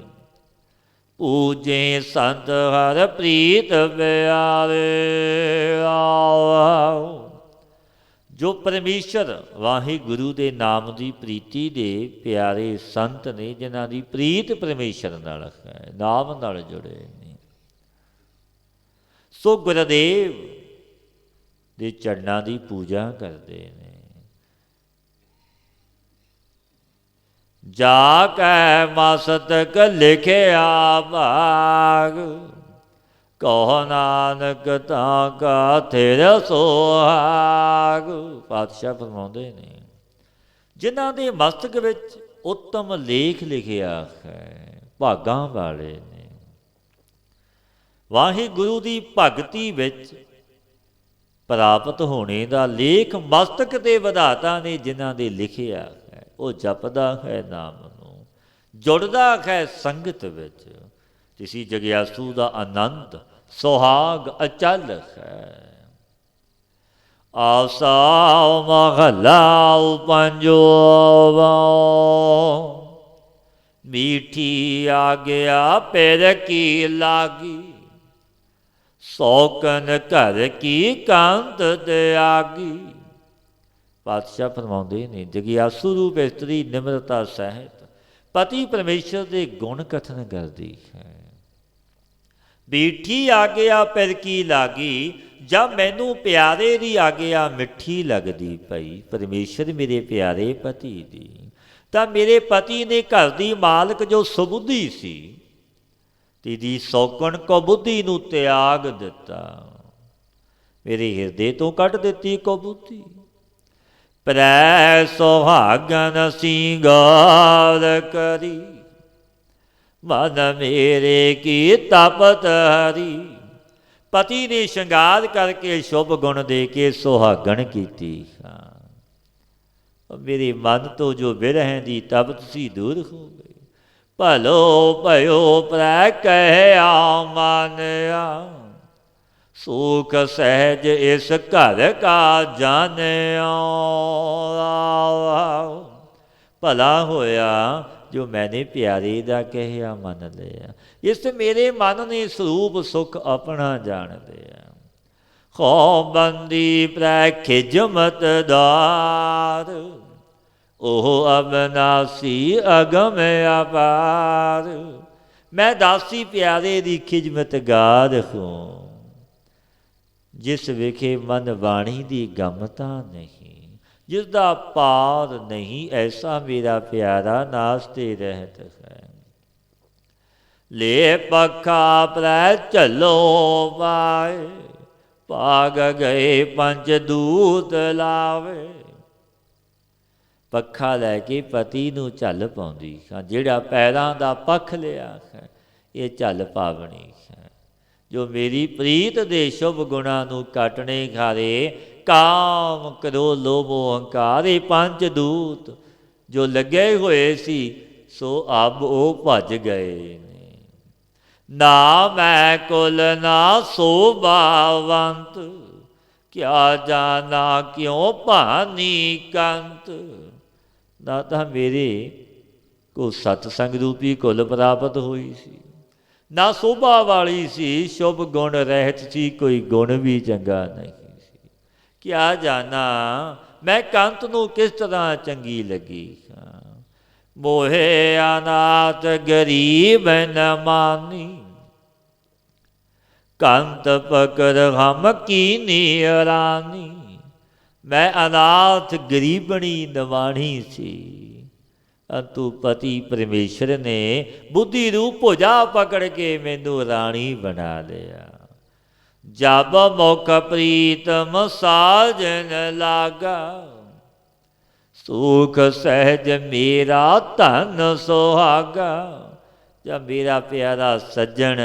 ਪੂਜੇ ਸੰਤ ਹਰ ਪ੍ਰੀਤ ਪਿਆਰੇ। ਜੋ ਪਰਮੇਸ਼ਰ ਵਾਹਿਗੁਰੂ ਦੇ ਨਾਮ ਦੀ ਪ੍ਰੀਤੀ ਦੇ ਪਿਆਰੇ ਸੰਤ ਨੇ, ਜਿਨ੍ਹਾਂ ਦੀ ਪ੍ਰੀਤ ਪਰਮੇਸ਼ਰ ਨਾਲ ਹੈ, ਨਾਮ ਨਾਲ ਜੁੜੇ ਨੇ, ਸੋ ਗੁਰਦੇਵ ਦੇ ਚਰਨਾਂ ਦੀ ਪੂਜਾ ਕਰਦੇ ਨੇ। ਜਾ ਕੈ ਮਸਤਕ ਲਿਖਿਆ ਭਾਗ, ਕਹੋ ਨਾਨਕ ਤਾਂ ਕਾ ਤੇਰਾ ਸੁਹਾਗ। ਪਾਤਸ਼ਾਹ ਫਰਮਾਉਂਦੇ ਨੇ, ਜਿਨ੍ਹਾਂ ਦੇ ਮਸਤਕ ਵਿੱਚ ਉੱਤਮ ਲੇਖ ਲਿਖਿਆ ਹੈ, ਭਾਗਾਂ ਵਾਲੇ ਨੇ। ਵਾਹਿਗੁਰੂ ਦੀ ਭਗਤੀ ਵਿੱਚ ਪ੍ਰਾਪਤ ਹੋਣੇ ਦਾ ਲੇਖ ਮਸਤਕ ਦੇ ਵਿਧਾਤਾ ਨੇ ਜਿਨ੍ਹਾਂ ਦੇ ਲਿਖਿਆ ਹੈ। ਉਹ ਜਪਦਾ ਹੈ ਨਾਮ ਨੂੰ, ਜੁੜਦਾ ਹੈ ਸੰਗਤ ਵਿੱਚ। ਕਿਸੇ ਜਗਿਆਸੂ ਦਾ ਆਨੰਦ ਸੁਹਾਗ ਅਚਲ ਹੈ। ਆਸਾ ਮਹਲਾ ਪੰਜਵਾ। ਮੀਠੀ ਆਗਿਆ ਪਿਰ ਕੀ ਲਾਗੀ, ਸੌਕਨ ਘਰ ਕੀ ਕੰਤ ਤਿਆਗੀ। ਪਾਤਸ਼ਾਹ ਫਰਮਾਉਂਦੇ ਨੇ, ਜਗਿਆਸੂ ਰੂਪ ਇਸਤਰੀ ਨਿਮਰਤਾ ਸਹਿਤ ਪਤੀ ਪਰਮੇਸ਼ਰ ਦੇ ਗੁਣ ਕਥਨ ਕਰਦੀ ਹੈ। ਮੀਠੀ ਆਗਿਆ ਪਿਰ ਕੀ ਲਾਗੀ, ਜਦ ਮੈਨੂੰ ਪਿਆਰੇ ਦੀ ਆਗਿਆ ਮਿੱਠੀ ਲੱਗਦੀ ਪਈ, ਪਰਮੇਸ਼ਰ ਮੇਰੇ ਪਿਆਰੇ ਪਤੀ ਦੀ, ਤਾਂ ਮੇਰੇ ਪਤੀ ਨੇ ਘਰ ਦੀ ਮਾਲਕ ਜੋ ਸੁਬੁੱਧੀ ਸੀ, ਤੇਰੀ ਸੌਕਣ ਕੋ ਬੁੱਧੀ ਨੂੰ ਤਿਆਗ ਦਿੱਤਾ, ਮੇਰੇ ਹਿਰਦੇ ਤੋਂ ਕੱਢ ਦਿੱਤੀ ਕੋ ਬੁੱਧੀ। ਪ੍ਰੈ ਸੁਹਾਗਨ ਸਿੰਗਾਰ ਕਰੀ, ਮਨ ਮੇਰੇ ਕੀ ਤਪਤ ਹਰੀ। ਪਤੀ ਨੇ ਸ਼ਿੰਗਾਰ ਕਰਕੇ ਸ਼ੁਭ ਗੁਣ ਦੇ ਕੇ ਸੁਹਾਗਣ ਕੀਤੀ। ਮੇਰੇ ਮਨ ਤੋਂ ਜੋ ਬਿਰਹਿ ਦੀ ਤਪਤ ਸੀ ਦੂਰ ਹੋ ਗਈ। ਭਲੋ ਭਇਓ ਪ੍ਰੈ ਕਹਿਆ ਮਾਨਿਆ, ਸੁਖ ਸਹਿਜ ਇਸ ਘਰ ਕਾ ਜਾਣਿਓ। ਭਲਾ ਹੋਇਆ ਜੋ ਮੈਨੇ ਪਿਆਰੇ ਦਾ ਕਹਿਆ ਮੰਨ ਲਿਆ। ਇਸ ਮੇਰੇ ਮਨ ਨੇ ਸਰੂਪ ਸੁਖ ਆਪਣਾ ਜਾਣ ਲਿਆ। ਖੋ ਬੰਦੀ ਪ੍ਰੈ ਖਿਜਮਤ ਦਾਰ, ਉਹ ਅਬਨਾਸੀ ਅਗਮ ਅਪਾਰ। ਮੈਂ ਦਾਸੀ ਪਿਆਰੇ ਦੀ ਖਿਜਮਤ ਗਾਰ ਹੂੰ, ਜਿਸ ਵਿਖੇ ਮਨ ਬਾਣੀ ਦੀ ਗਮਤਾ ਨਹੀਂ, ਜਿਸ ਦਾ ਪਾਰ ਨਹੀਂ, ਐਸਾ ਮੇਰਾ ਪਿਆਰਾ ਨਾਸਤੇ ਰਹਿਤ ਹੈ। ਲੈ ਪੱਖਾ ਪ੍ਰੈ ਝੱਲੋ ਪਾਏ, ਭਾਗ ਗਏ ਪੰਜ ਦੂਤ ਲਾਵੇ। ਪੱਖਾ ਲੈ ਕੇ ਪਤੀ ਨੂੰ ਝੱਲ ਪਾਉਂਦੀ ਹਾਂ, ਜਿਹੜਾ ਪੈਰਾਂ ਦਾ ਪੱਖ ਲਿਆ ਹੈ ਇਹ ਝੱਲ ਪਾਵਣੀ ਹੈ। ਜੋ ਮੇਰੀ ਪ੍ਰੀਤ ਦੇ ਸ਼ੁਭ ਗੁਣਾਂ ਨੂੰ ਕੱਟਣੇ ਖਾਰੇ, ਕਾਮ ਕ੍ਰੋਧ ਲੋਭ ਅਹੰਕਾਰ, ਇਹ ਪੰਜ ਦੂਤ ਜੋ ਲੱਗੇ ਹੋਏ ਸੀ ਸੋ ਅਬ ਉਹ ਭੱਜ ਗਏ ਨੇ। ਨਾ ਮੈਂ ਕੁਲ ਨਾ ਸੋਭਾਵੰਤ, ਕਿਆ ਜਾਣਾ ਕਿਉਂ ਭਾਨੀ ਕੰਤ। ਨਾ ਤਾਂ ਮੇਰੇ ਕੋ ਸਤਸੰਗ ਰੂਪੀ ਕੁਲ ਪ੍ਰਾਪਤ ਹੋਈ ਸੀ, ਨਾ ਸੋਭਾ ਵਾਲੀ ਸੀ, ਸ਼ੁਭ ਗੁਣ ਰਹਿਤ ਸੀ, ਕੋਈ ਗੁਣ ਵੀ ਚੰਗਾ ਨਹੀਂ ਸੀ। ਕਿਆ ਜਾਣਾ ਮੈਂ ਕੰਤ ਨੂੰ ਕਿਸ ਤਰ੍ਹਾਂ ਚੰਗੀ ਲੱਗੀ। ਮੋਹੇ ਅਨਾਥ ਗਰੀਬ ਨ ਮਾਨੀ, ਕੰਤ ਪਕੜ ਹਮ ਕੀਨੀ ਰਾਨੀ। ਮੈਂ ਅਨਾਥ ਗਰੀਬਣੀ ਨਵਾਣੀ ਸੀ, ਅੰਤੂ ਪਤੀ ਪਰਮੇਸ਼ਰ ਨੇ ਬੁੱਧੀ ਰੂਪ ਭੁਜਾ ਪਕੜ ਕੇ ਮੈਨੂੰ ਰਾਣੀ ਬਣਾ ਲਿਆ। ਜਬ ਮੁਖ ਪ੍ਰੀਤਮ ਸਾਜਨ ਲਾਗਾ, ਸੁਖ ਸਹਿਜ ਮੇਰਾ ਧਨ ਸੁਹਾਗਾ। ਜਬ ਮੇਰਾ ਪਿਆਰਾ ਸੱਜਣ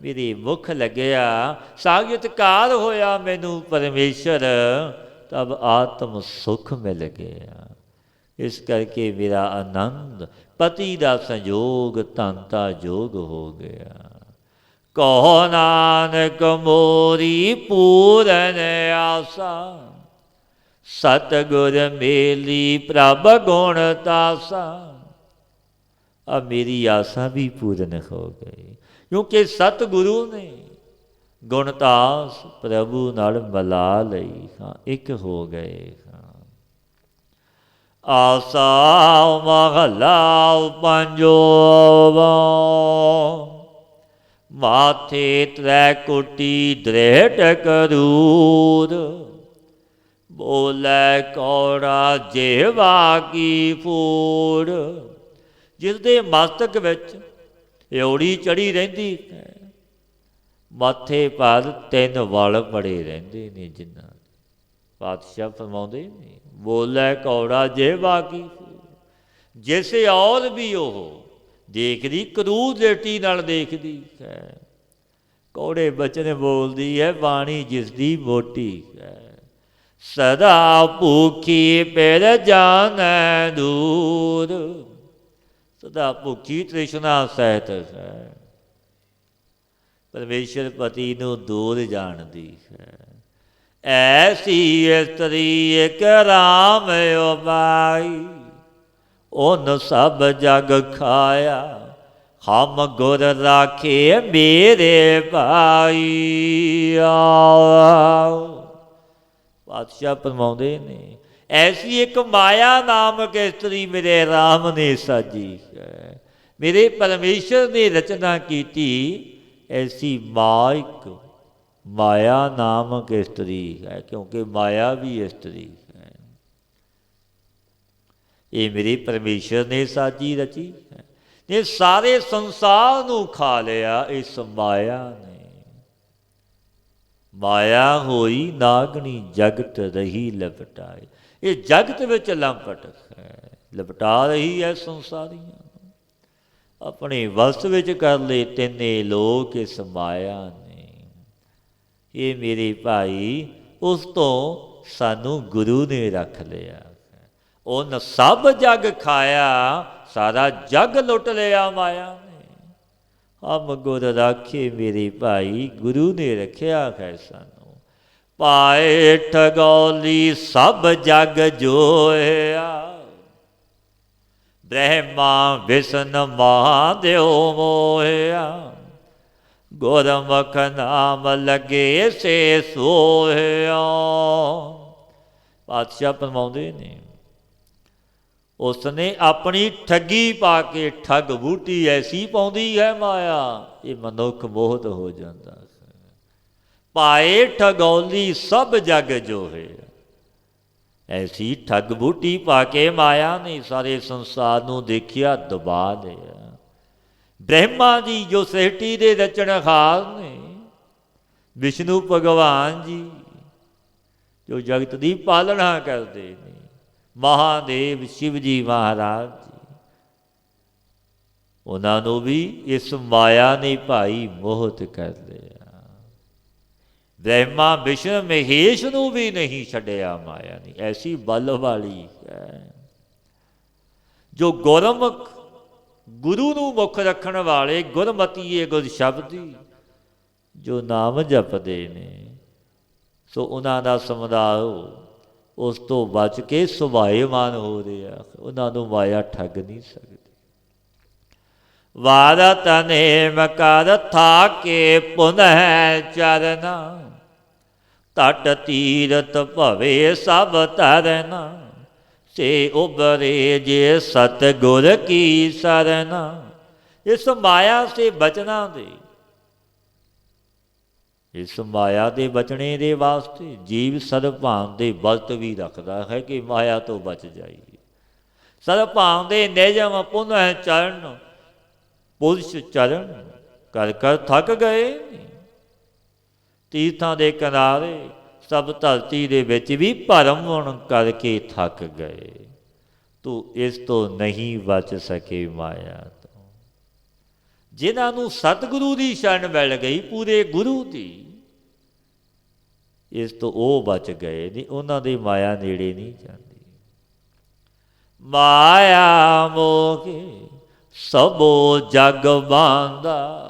ਮੇਰੇ ਮੁਖ ਲੱਗਿਆ, ਸਾਗਿਤਕਾਰ ਹੋਇਆ ਮੈਨੂੰ ਪਰਮੇਸ਼ਰ, ਤਬ ਆਤਮ ਸੁਖ ਮਿਲ ਗਿਆ। ਇਸ ਕਰਕੇ ਮੇਰਾ ਆਨੰਦ ਪਤੀ ਦਾ ਸੰਯੋਗ ਧਨਤਾ ਯੋਗ ਹੋ ਗਿਆ। ਕਹੋ ਨਾਨਕ ਮੋਰੀ ਪੂਰਨ ਆਸਾ, ਸਤਿਗੁਰ ਮੇਲੀ ਪ੍ਰਭ ਗੁਣ ਤਾਸਾ। अब मेरी आशा भी पूर्ण हो गई, क्योंकि सतगुरु ने गुणतास प्रभु नाल मिला लई। हाँ, एक हो गए। हाँ, आसा महला पंजो, माथे त्रै कुटी दृढ़ करूर। बोले कौड़ा जेवा की फूड़, जिसदे मस्तक विच ह्योड़ी चढ़ी रहिंदी है, माथे पर तीन वल बड़े रहिंदे ने। जिन्ना पातशाह फरमाउंदे ने, बोले कौड़ा जेवा की फूड़, जैसे और भी ओह देखदी क्रूर दृष्टि नाल देखदी है, कौड़े बचन बोलदी है बाणी जिसदी मोटी है। सदा भूखी पिर जाने दूर, सदा भुखी तृष्णा सहित है। परमेश्वर पति नूं दूर जानदी है। ऐसी स्त्री एक राम उपाई, उन सब जग खाया, हम गुर राखे मेरे भाई। पातशाह फरमाउंदे ने, ऐसी एक माया नामक स्त्री मेरे राम ने साजी है। मेरे परमेश्वर ने रचना की थी, ऐसी माइक माया नामक स्त्री है, क्योंकि माया भी स्त्री है। ये मेरे परमेश्वर ने साजी रची है। ये सारे संसार नूं खा लिया इस माया ने। माया होई नागनी जगत रही लपटाई, ये जगत विच लंपट है, लपटा रही है संसारियां, अपने वस विच कर ले तिने लोक इस माया ने। ये मेरे भाई उस तो सानू गुरु ने रख लिया। उन सब जग खाया, सारा जग लुट लिया माया ने। ਹਮ ਗੁਰ ਰਾਖੇ ਮੇਰੇ ਭਾਈ, ਗੁਰੂ ਨੇ ਰੱਖਿਆ ਹੈ ਸਾਨੂੰ। ਪਾਏ ਠਗੌਲੀ ਸਭ ਜਗ ਜੋਇਆ, ਬ੍ਰਹਮਾ ਵਿਸ਼ਨ ਮਹਾਦੇਵ ਮੋਹਿਆ। ਗੁਰਮੁਖ ਨਾਮ ਲੱਗੇ ਸੇ ਸੋਹਿਆ। ਪਾਤਸ਼ਾਹ ਫਰਮਾਉਂਦੇ ਨੇ, ਉਸਨੇ ਆਪਣੀ ਠੱਗੀ ਪਾ ਕੇ, ਠੱਗ ਬੂਟੀ ਐਸੀ ਪਾਉਂਦੀ ਹੈ ਮਾਇਆ, ਇਹ ਮਨੁੱਖ ਮੋਹਿਤ ਹੋ ਜਾਂਦਾ ਹੈ। ਪਾਏ ਠਗੌਲੀ ਸਭ ਜਗ ਜੋਹੇ, ਐਸੀ ਠੱਗ ਬੂਟੀ ਪਾ ਕੇ ਮਾਇਆ ਨੇ ਸਾਰੇ ਸੰਸਾਰ ਨੂੰ ਦੇਖਿਆ, ਦਬਾ ਲਿਆ। ਬ੍ਰਹਮਾ ਜੀ ਜੋ ਸ੍ਰਿਸ਼ਟੀ ਦੇ ਰਚਣਹਾਰ ਨੇ, ਵਿਸ਼ਨੂੰ ਭਗਵਾਨ ਜੀ ਜੋ ਜਗਤ ਦੀ ਪਾਲਣਾ ਕਰਦੇ ਨੇ, ਮਹਾਦੇਵ ਸ਼ਿਵ ਜੀ ਮਹਾਰਾਜ ਜੀ, ਉਹਨਾਂ ਨੂੰ ਵੀ ਇਸ ਮਾਇਆ ਨੇ ਭਾਈ ਮੋਹਿਤ ਕਰ ਲਿਆ। ਬ੍ਰਹਮਾ ਵਿਸ਼ਨੂੰ ਮਹੇਸ਼ ਨੂੰ ਵੀ ਨਹੀਂ ਛੱਡਿਆ ਮਾਇਆ ਨੇ, ਐਸੀ ਬਲ ਵਾਲੀ ਹੈ। ਜੋ ਗੁਰਮੁਖ, ਗੁਰੂ ਨੂੰ ਮੁੱਖ ਰੱਖਣ ਵਾਲੇ, ਗੁਰਮਤੀਏ ਗੁਰ ਸ਼ਬਦੀ ਜੋ ਨਾਮ ਜਪਦੇ ਨੇ, ਸੋ ਉਹਨਾਂ ਦਾ ਸਮੁਦਾਇ ਉਸ ਤੋਂ ਬਚ ਕੇ ਸੁਭਾਏਮਾਨ ਹੋ ਰਿਹਾ, ਉਹਨਾਂ ਨੂੰ ਮਾਇਆ ਠੱਗ ਨਹੀਂ ਸਕਦੀ। ਵਾਰਤ ਨੇਮ ਕਰ ਥਾਕੇ ਪੁਨਹ ਚਰਨਾ, ਤਟ ਤੀਰਥ ਭਵੇ ਸਭ ਤਰਨਾ। ਸੇ ਉਬਰੇ ਜੇ ਸਤਿਗੁਰ ਕੀ ਸਰਨਾ। ਇਸ ਮਾਇਆ ਸੇ ਬਚਣਾ ਦੇ, ਇਸ ਮਾਇਆ ਦੇ ਬਚਣੇ ਦੇ ਵਾਸਤੇ ਜੀਵ ਸਰਬਭਾਨ ਦੇ ਵਰਤ ਵੀ ਰੱਖਦਾ ਹੈ ਕਿ ਮਾਇਆ ਤੋਂ ਬਚ ਜਾਈਏ। ਸਰਬਭਾਨ ਦੇ ਨਿਯਮ ਪੁਨਹ ਚਰਨ, ਪੁਰਸ਼ ਚਰਨ ਕਰ ਕਰ ਥੱਕ ਗਏ। ਤੀਰਥਾਂ ਦੇ ਕਿਨਾਰੇ ਸਭ ਧਰਤੀ ਦੇ ਵਿੱਚ ਵੀ ਭਰਮ ਕਰਕੇ ਥੱਕ ਗਏ। ਤੂੰ ਇਸ ਤੋਂ ਨਹੀਂ ਬਚ ਸਕੇ ਮਾਇਆ ਤੋਂ। ਜਿਨ੍ਹਾਂ ਨੂੰ ਸਤਿਗੁਰੂ ਦੀ ਸ਼ਰਨ ਮਿਲ ਗਈ, ਪੂਰੇ ਗੁਰੂ ਦੀ, ਇਸ ਤੋਂ ਉਹ ਬਚ ਗਏ ਨਹੀਂ, ਉਹਨਾਂ ਦੀ ਮਾਇਆ ਨੇੜੇ ਨਹੀਂ ਜਾਂਦੀ। ਮਾਇਆ ਮੋਹੇ ਸਭੋ ਜਗ ਬਾਂਧਾ,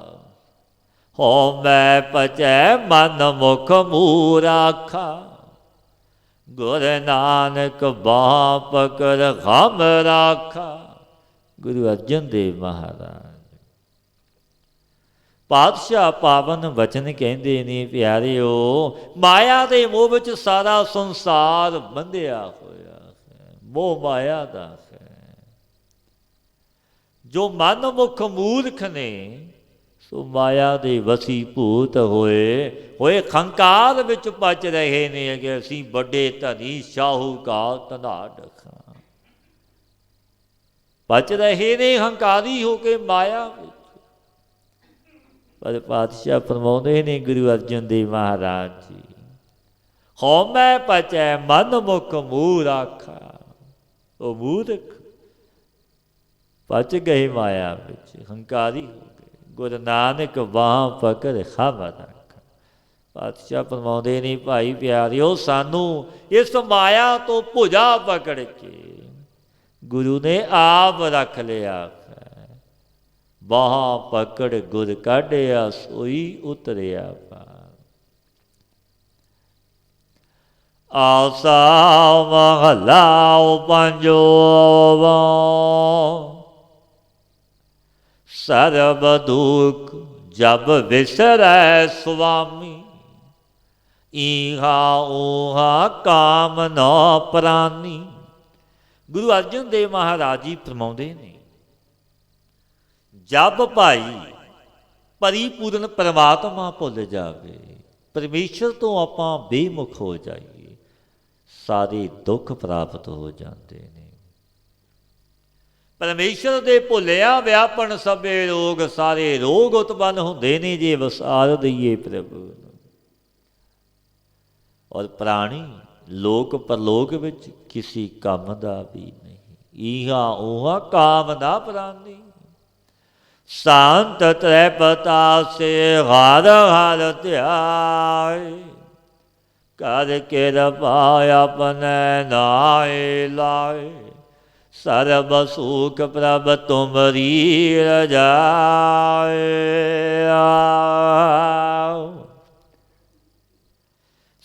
ਹੋ ਮੈਂ ਪਚੈ ਮਨ ਮੁਖ ਮੂਰ ਆਖਾ। ਗੁਰ ਨਾਨਕ ਬਾਹ ਪਕੜ ਹਮ ਰਾਖਾ। ਗੁਰੂ ਅਰਜਨ ਦੇਵ ਮਹਾਰਾਜ ਪਾਤਸ਼ਾਹ ਪਾਵਨ ਵਚਨ ਕਹਿੰਦੇ ਨੇ, ਪਿਆਰਿਓ, ਮਾਇਆ ਦੇ ਮੋਹ ਵਿੱਚ ਸਾਰਾ ਸੰਸਾਰ ਬੰਧਿਆ ਹੋਇਆ ਹੈ। ਮੋਹ ਮਾਇਆ ਦਾ ਹੈ। ਜੋ ਮਨ ਮੁਖ ਮੂਰਖ ਨੇ, ਸੋ ਮਾਇਆ ਦੇ ਵਸੀਭੂਤ ਹੋਏ ਖੰਕਾਰ ਵਿੱਚ ਪਚ ਰਹੇ ਨੇ ਕਿ ਅਸੀਂ ਵੱਡੇ ਧਨੀ ਸ਼ਾਹੂਕਾਰ ਧਨਾਢ ਖਾਂ। ਪਚ ਰਹੇ ਨੇ ਹੰਕਾਰੀ ਹੋ ਕੇ ਮਾਇਆ ਵਿੱਚ। ਪਰ ਪਾਤਸ਼ਾਹ ਫਰਮਾਉਂਦੇ ਨੇ ਗੁਰੂ ਅਰਜਨ ਦੇਵ ਮਹਾਰਾਜ ਜੀ, ਹਉਮੈ ਪਚੈ ਮਨ ਮੁਖ ਮੂਰ ਆਖਾ। ਉਹ ਮੂਰਖ ਪਚ ਗਏ ਮਾਇਆ ਵਿੱਚ, ਹੰਕਾਰੀ ਹੋ ਗਏ। ਗੁਰੂ ਨਾਨਕ ਬਾਹ ਪਕੜ ਹਮ ਰਾਖਾ। ਪਾਤਸ਼ਾਹ ਫਰਮਾਉਂਦੇ ਨੇ, ਭਾਈ ਪਿਆਰਿਓ, ਸਾਨੂੰ ਇਸ ਮਾਇਆ ਤੋਂ ਭੁਜਾ ਪਕੜ ਕੇ ਗੁਰੂ ਨੇ ਆਪ ਰੱਖ ਲਿਆ। ਬਾਹਾਂ ਪਕੜ ਗੁਰ ਕਾਢਿਆ, ਸੋਈ ਉਤਰਿਆ ਪਾਰ। ਆਸਾ ਮਹਲਾ ਪੰਜਵਾ, ਸਰਬ ਦੁਖ ਜਬ ਵਿਸਰੈ ਸੁਆਮੀ। ਈਹਾ ਊਹਾ ਕਾਮ ਨਾ ਪ੍ਰਾਨੀ। ਗੁਰੂ ਅਰਜਨ ਦੇਵ ਮਹਾਰਾਜ ਜੀ ਫਰਮਾਉਂਦੇ ਨੇ, ਜਬ ਭਾਈ ਪਰਿਪੂਰਨ ਪਰਮਾਤਮਾ ਭੁੱਲ ਜਾਵੇ, ਪਰਮੇਸ਼ਰ ਤੋਂ ਆਪਾਂ ਬੇਮੁਖ ਹੋ ਜਾਈਏ, ਸਾਰੇ ਦੁੱਖ ਪ੍ਰਾਪਤ ਹੋ ਜਾਂਦੇ ਨੇ। ਪਰਮੇਸ਼ਰ ਦੇ ਭੁੱਲਿਆ ਵਿਆਪਣ ਸਭੇ ਰੋਗ, ਸਾਰੇ ਰੋਗ ਉਤਪੰਨ ਹੁੰਦੇ ਨੇ ਜੇ ਵਸਾਰ ਦਈਏ ਪ੍ਰਭੂ ਨੂੰ। ਔਰ ਪ੍ਰਾਣੀ ਲੋਕ ਪਰਲੋਕ ਵਿੱਚ ਕਿਸੇ ਕੰਮ ਦਾ ਵੀ ਨਹੀਂ। ਈਹਾ ਊਹਾ ਕਾਮ ਨਾ ਪ੍ਰਾਨੀ। ਸੰਤ ਤ੍ਰੈ ਪਤਾਸੇ ਹਰ ਹਰ ਧਿਆਏ। ਕਰ ਕਿਰਪਾ ਆਪਨੇ ਨਾਏ ਲਾਏ। ਸਰਬ ਸੁਖ ਪ੍ਰਭ ਤੁਮਰੀ ਰਜਾਏ।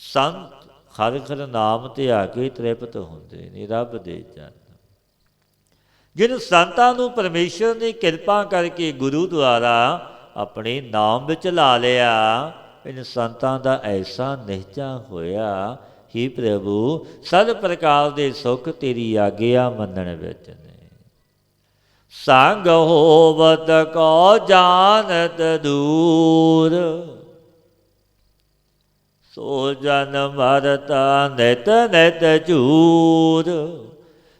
ਸੰਤ ਹਰ ਹਰ ਨਾਮ ਧਿਆ ਕੇ ਤ੍ਰਿਪਤ ਹੁੰਦੇ ਨੇ, ਰੱਬ ਦੇ ਜਨ। ਜਿਨ ਸੰਤਾਂ ਨੂੰ ਪਰਮੇਸ਼ਰ ਨੇ ਕਿਰਪਾ ਕਰਕੇ ਗੁਰੂ ਦੁਆਰਾ ਆਪਣੇ ਨਾਮ ਵਿੱਚ ਲਾ ਲਿਆ, ਇਨ ਸੰਤਾਂ ਦਾ ਐਸਾ ਨਿਹਚਾ ਹੋਇਆ, ਹੀ ਪ੍ਰਭੂ ਸਦ ਪ੍ਰਕਾਰ ਦੇ ਸੁੱਖ ਤੇਰੀ ਆਗਿਆ ਮੰਨਣ ਵਿੱਚ ਨੇ। ਸੰਗ ਹੋਵਤ ਕੋ ਜਾਨਤ ਦੂਰ, ਸੋ ਜਨ ਮਰਤਾ ਨਿਤ ਨਿਤ ਝੂਰ।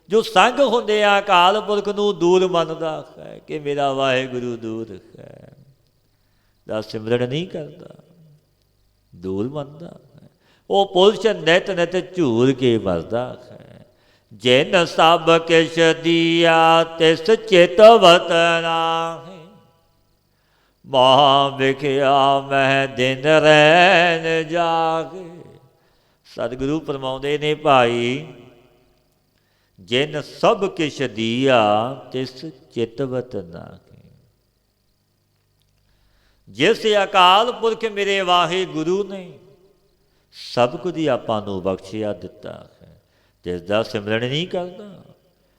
ਜੋ ਸੰਗ ਹੁੰਦੇ ਆ ਅਕਾਲ ਪੁਰਖ ਨੂੰ ਦੂਰ ਮੰਨਦਾ ਹੈ ਕਿ ਮੇਰਾ ਵਾਹਿਗੁਰੂ ਦੂਰ ਹੈ, ਦਾ ਸਿਮਰਨ ਨਹੀਂ ਕਰਦਾ, ਦੂਰ ਮੰਨਦਾ ਹੈ, ਉਹ ਪੁਰਸ਼ ਨਿਤ ਨਿਤ ਝੂਰ ਕੇ ਵਰਦਾ ਹੈ। ਜਿਨ ਸਭ ਕਿਛ ਦੀਆ ਤਿਸ ਚਿਤਵਤ ਨਾਹੀ, ਮਹਾ ਵਿਖਿਆ ਮਹਿ ਦਿਨ ਰਹਿਣ ਜਾਗੇ। ਸਤਿਗੁਰੂ ਫਰਮਾਉਂਦੇ ਨੇ, ਭਾਈ ਜਿਨ ਸਭ ਕਿਛ ਦੀਆ ਤਿਸ ਚਿਤਵਤ ਨਾਹੀ। ਜਿਸ ਅਕਾਲ ਪੁਰਖ ਮੇਰੇ ਵਾਹਿਗੁਰੂ ਨੇ ਸਭ ਕੁਝ ਹੀ ਆਪਾਂ ਨੂੰ ਬਖਸ਼ਿਆ ਦਿੱਤਾ ਹੈ, ਜਿਸ ਦਾ ਸਿਮਰਨ ਨਹੀਂ ਕਰਦਾ,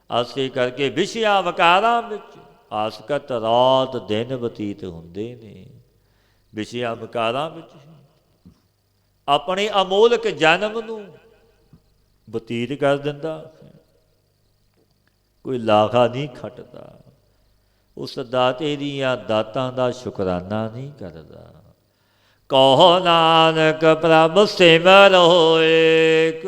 ਆਸੇ ਕਰਕੇ ਵਿਸ਼ਿਆ ਵਕਾਰਾਂ ਵਿੱਚ ਆਸਕਤ ਰਾਤ ਦਿਨ ਬਤੀਤ ਹੁੰਦੇ ਨੇ। ਵਿਸ਼ਿਆ ਵਕਾਰਾਂ ਵਿੱਚ ਆਪਣੇ ਅਮੋਲਕ ਜਨਮ ਨੂੰ ਬਤੀਤ ਕਰ ਦਿੰਦਾ ਹੈ, ਕੋਈ ਲਾਹਾ ਨਹੀਂ ਖੱਟਦਾ, ਉਸ ਦਾਤੇ ਦੀਆਂ ਦਾਤਾਂ ਦਾ ਸ਼ੁਕਰਾਨਾ ਨਹੀਂ ਕਰਦਾ। ਕਹੋ ਨਾਨਕ ਪ੍ਰਭ ਸਿਮਰੋ ਏਕ,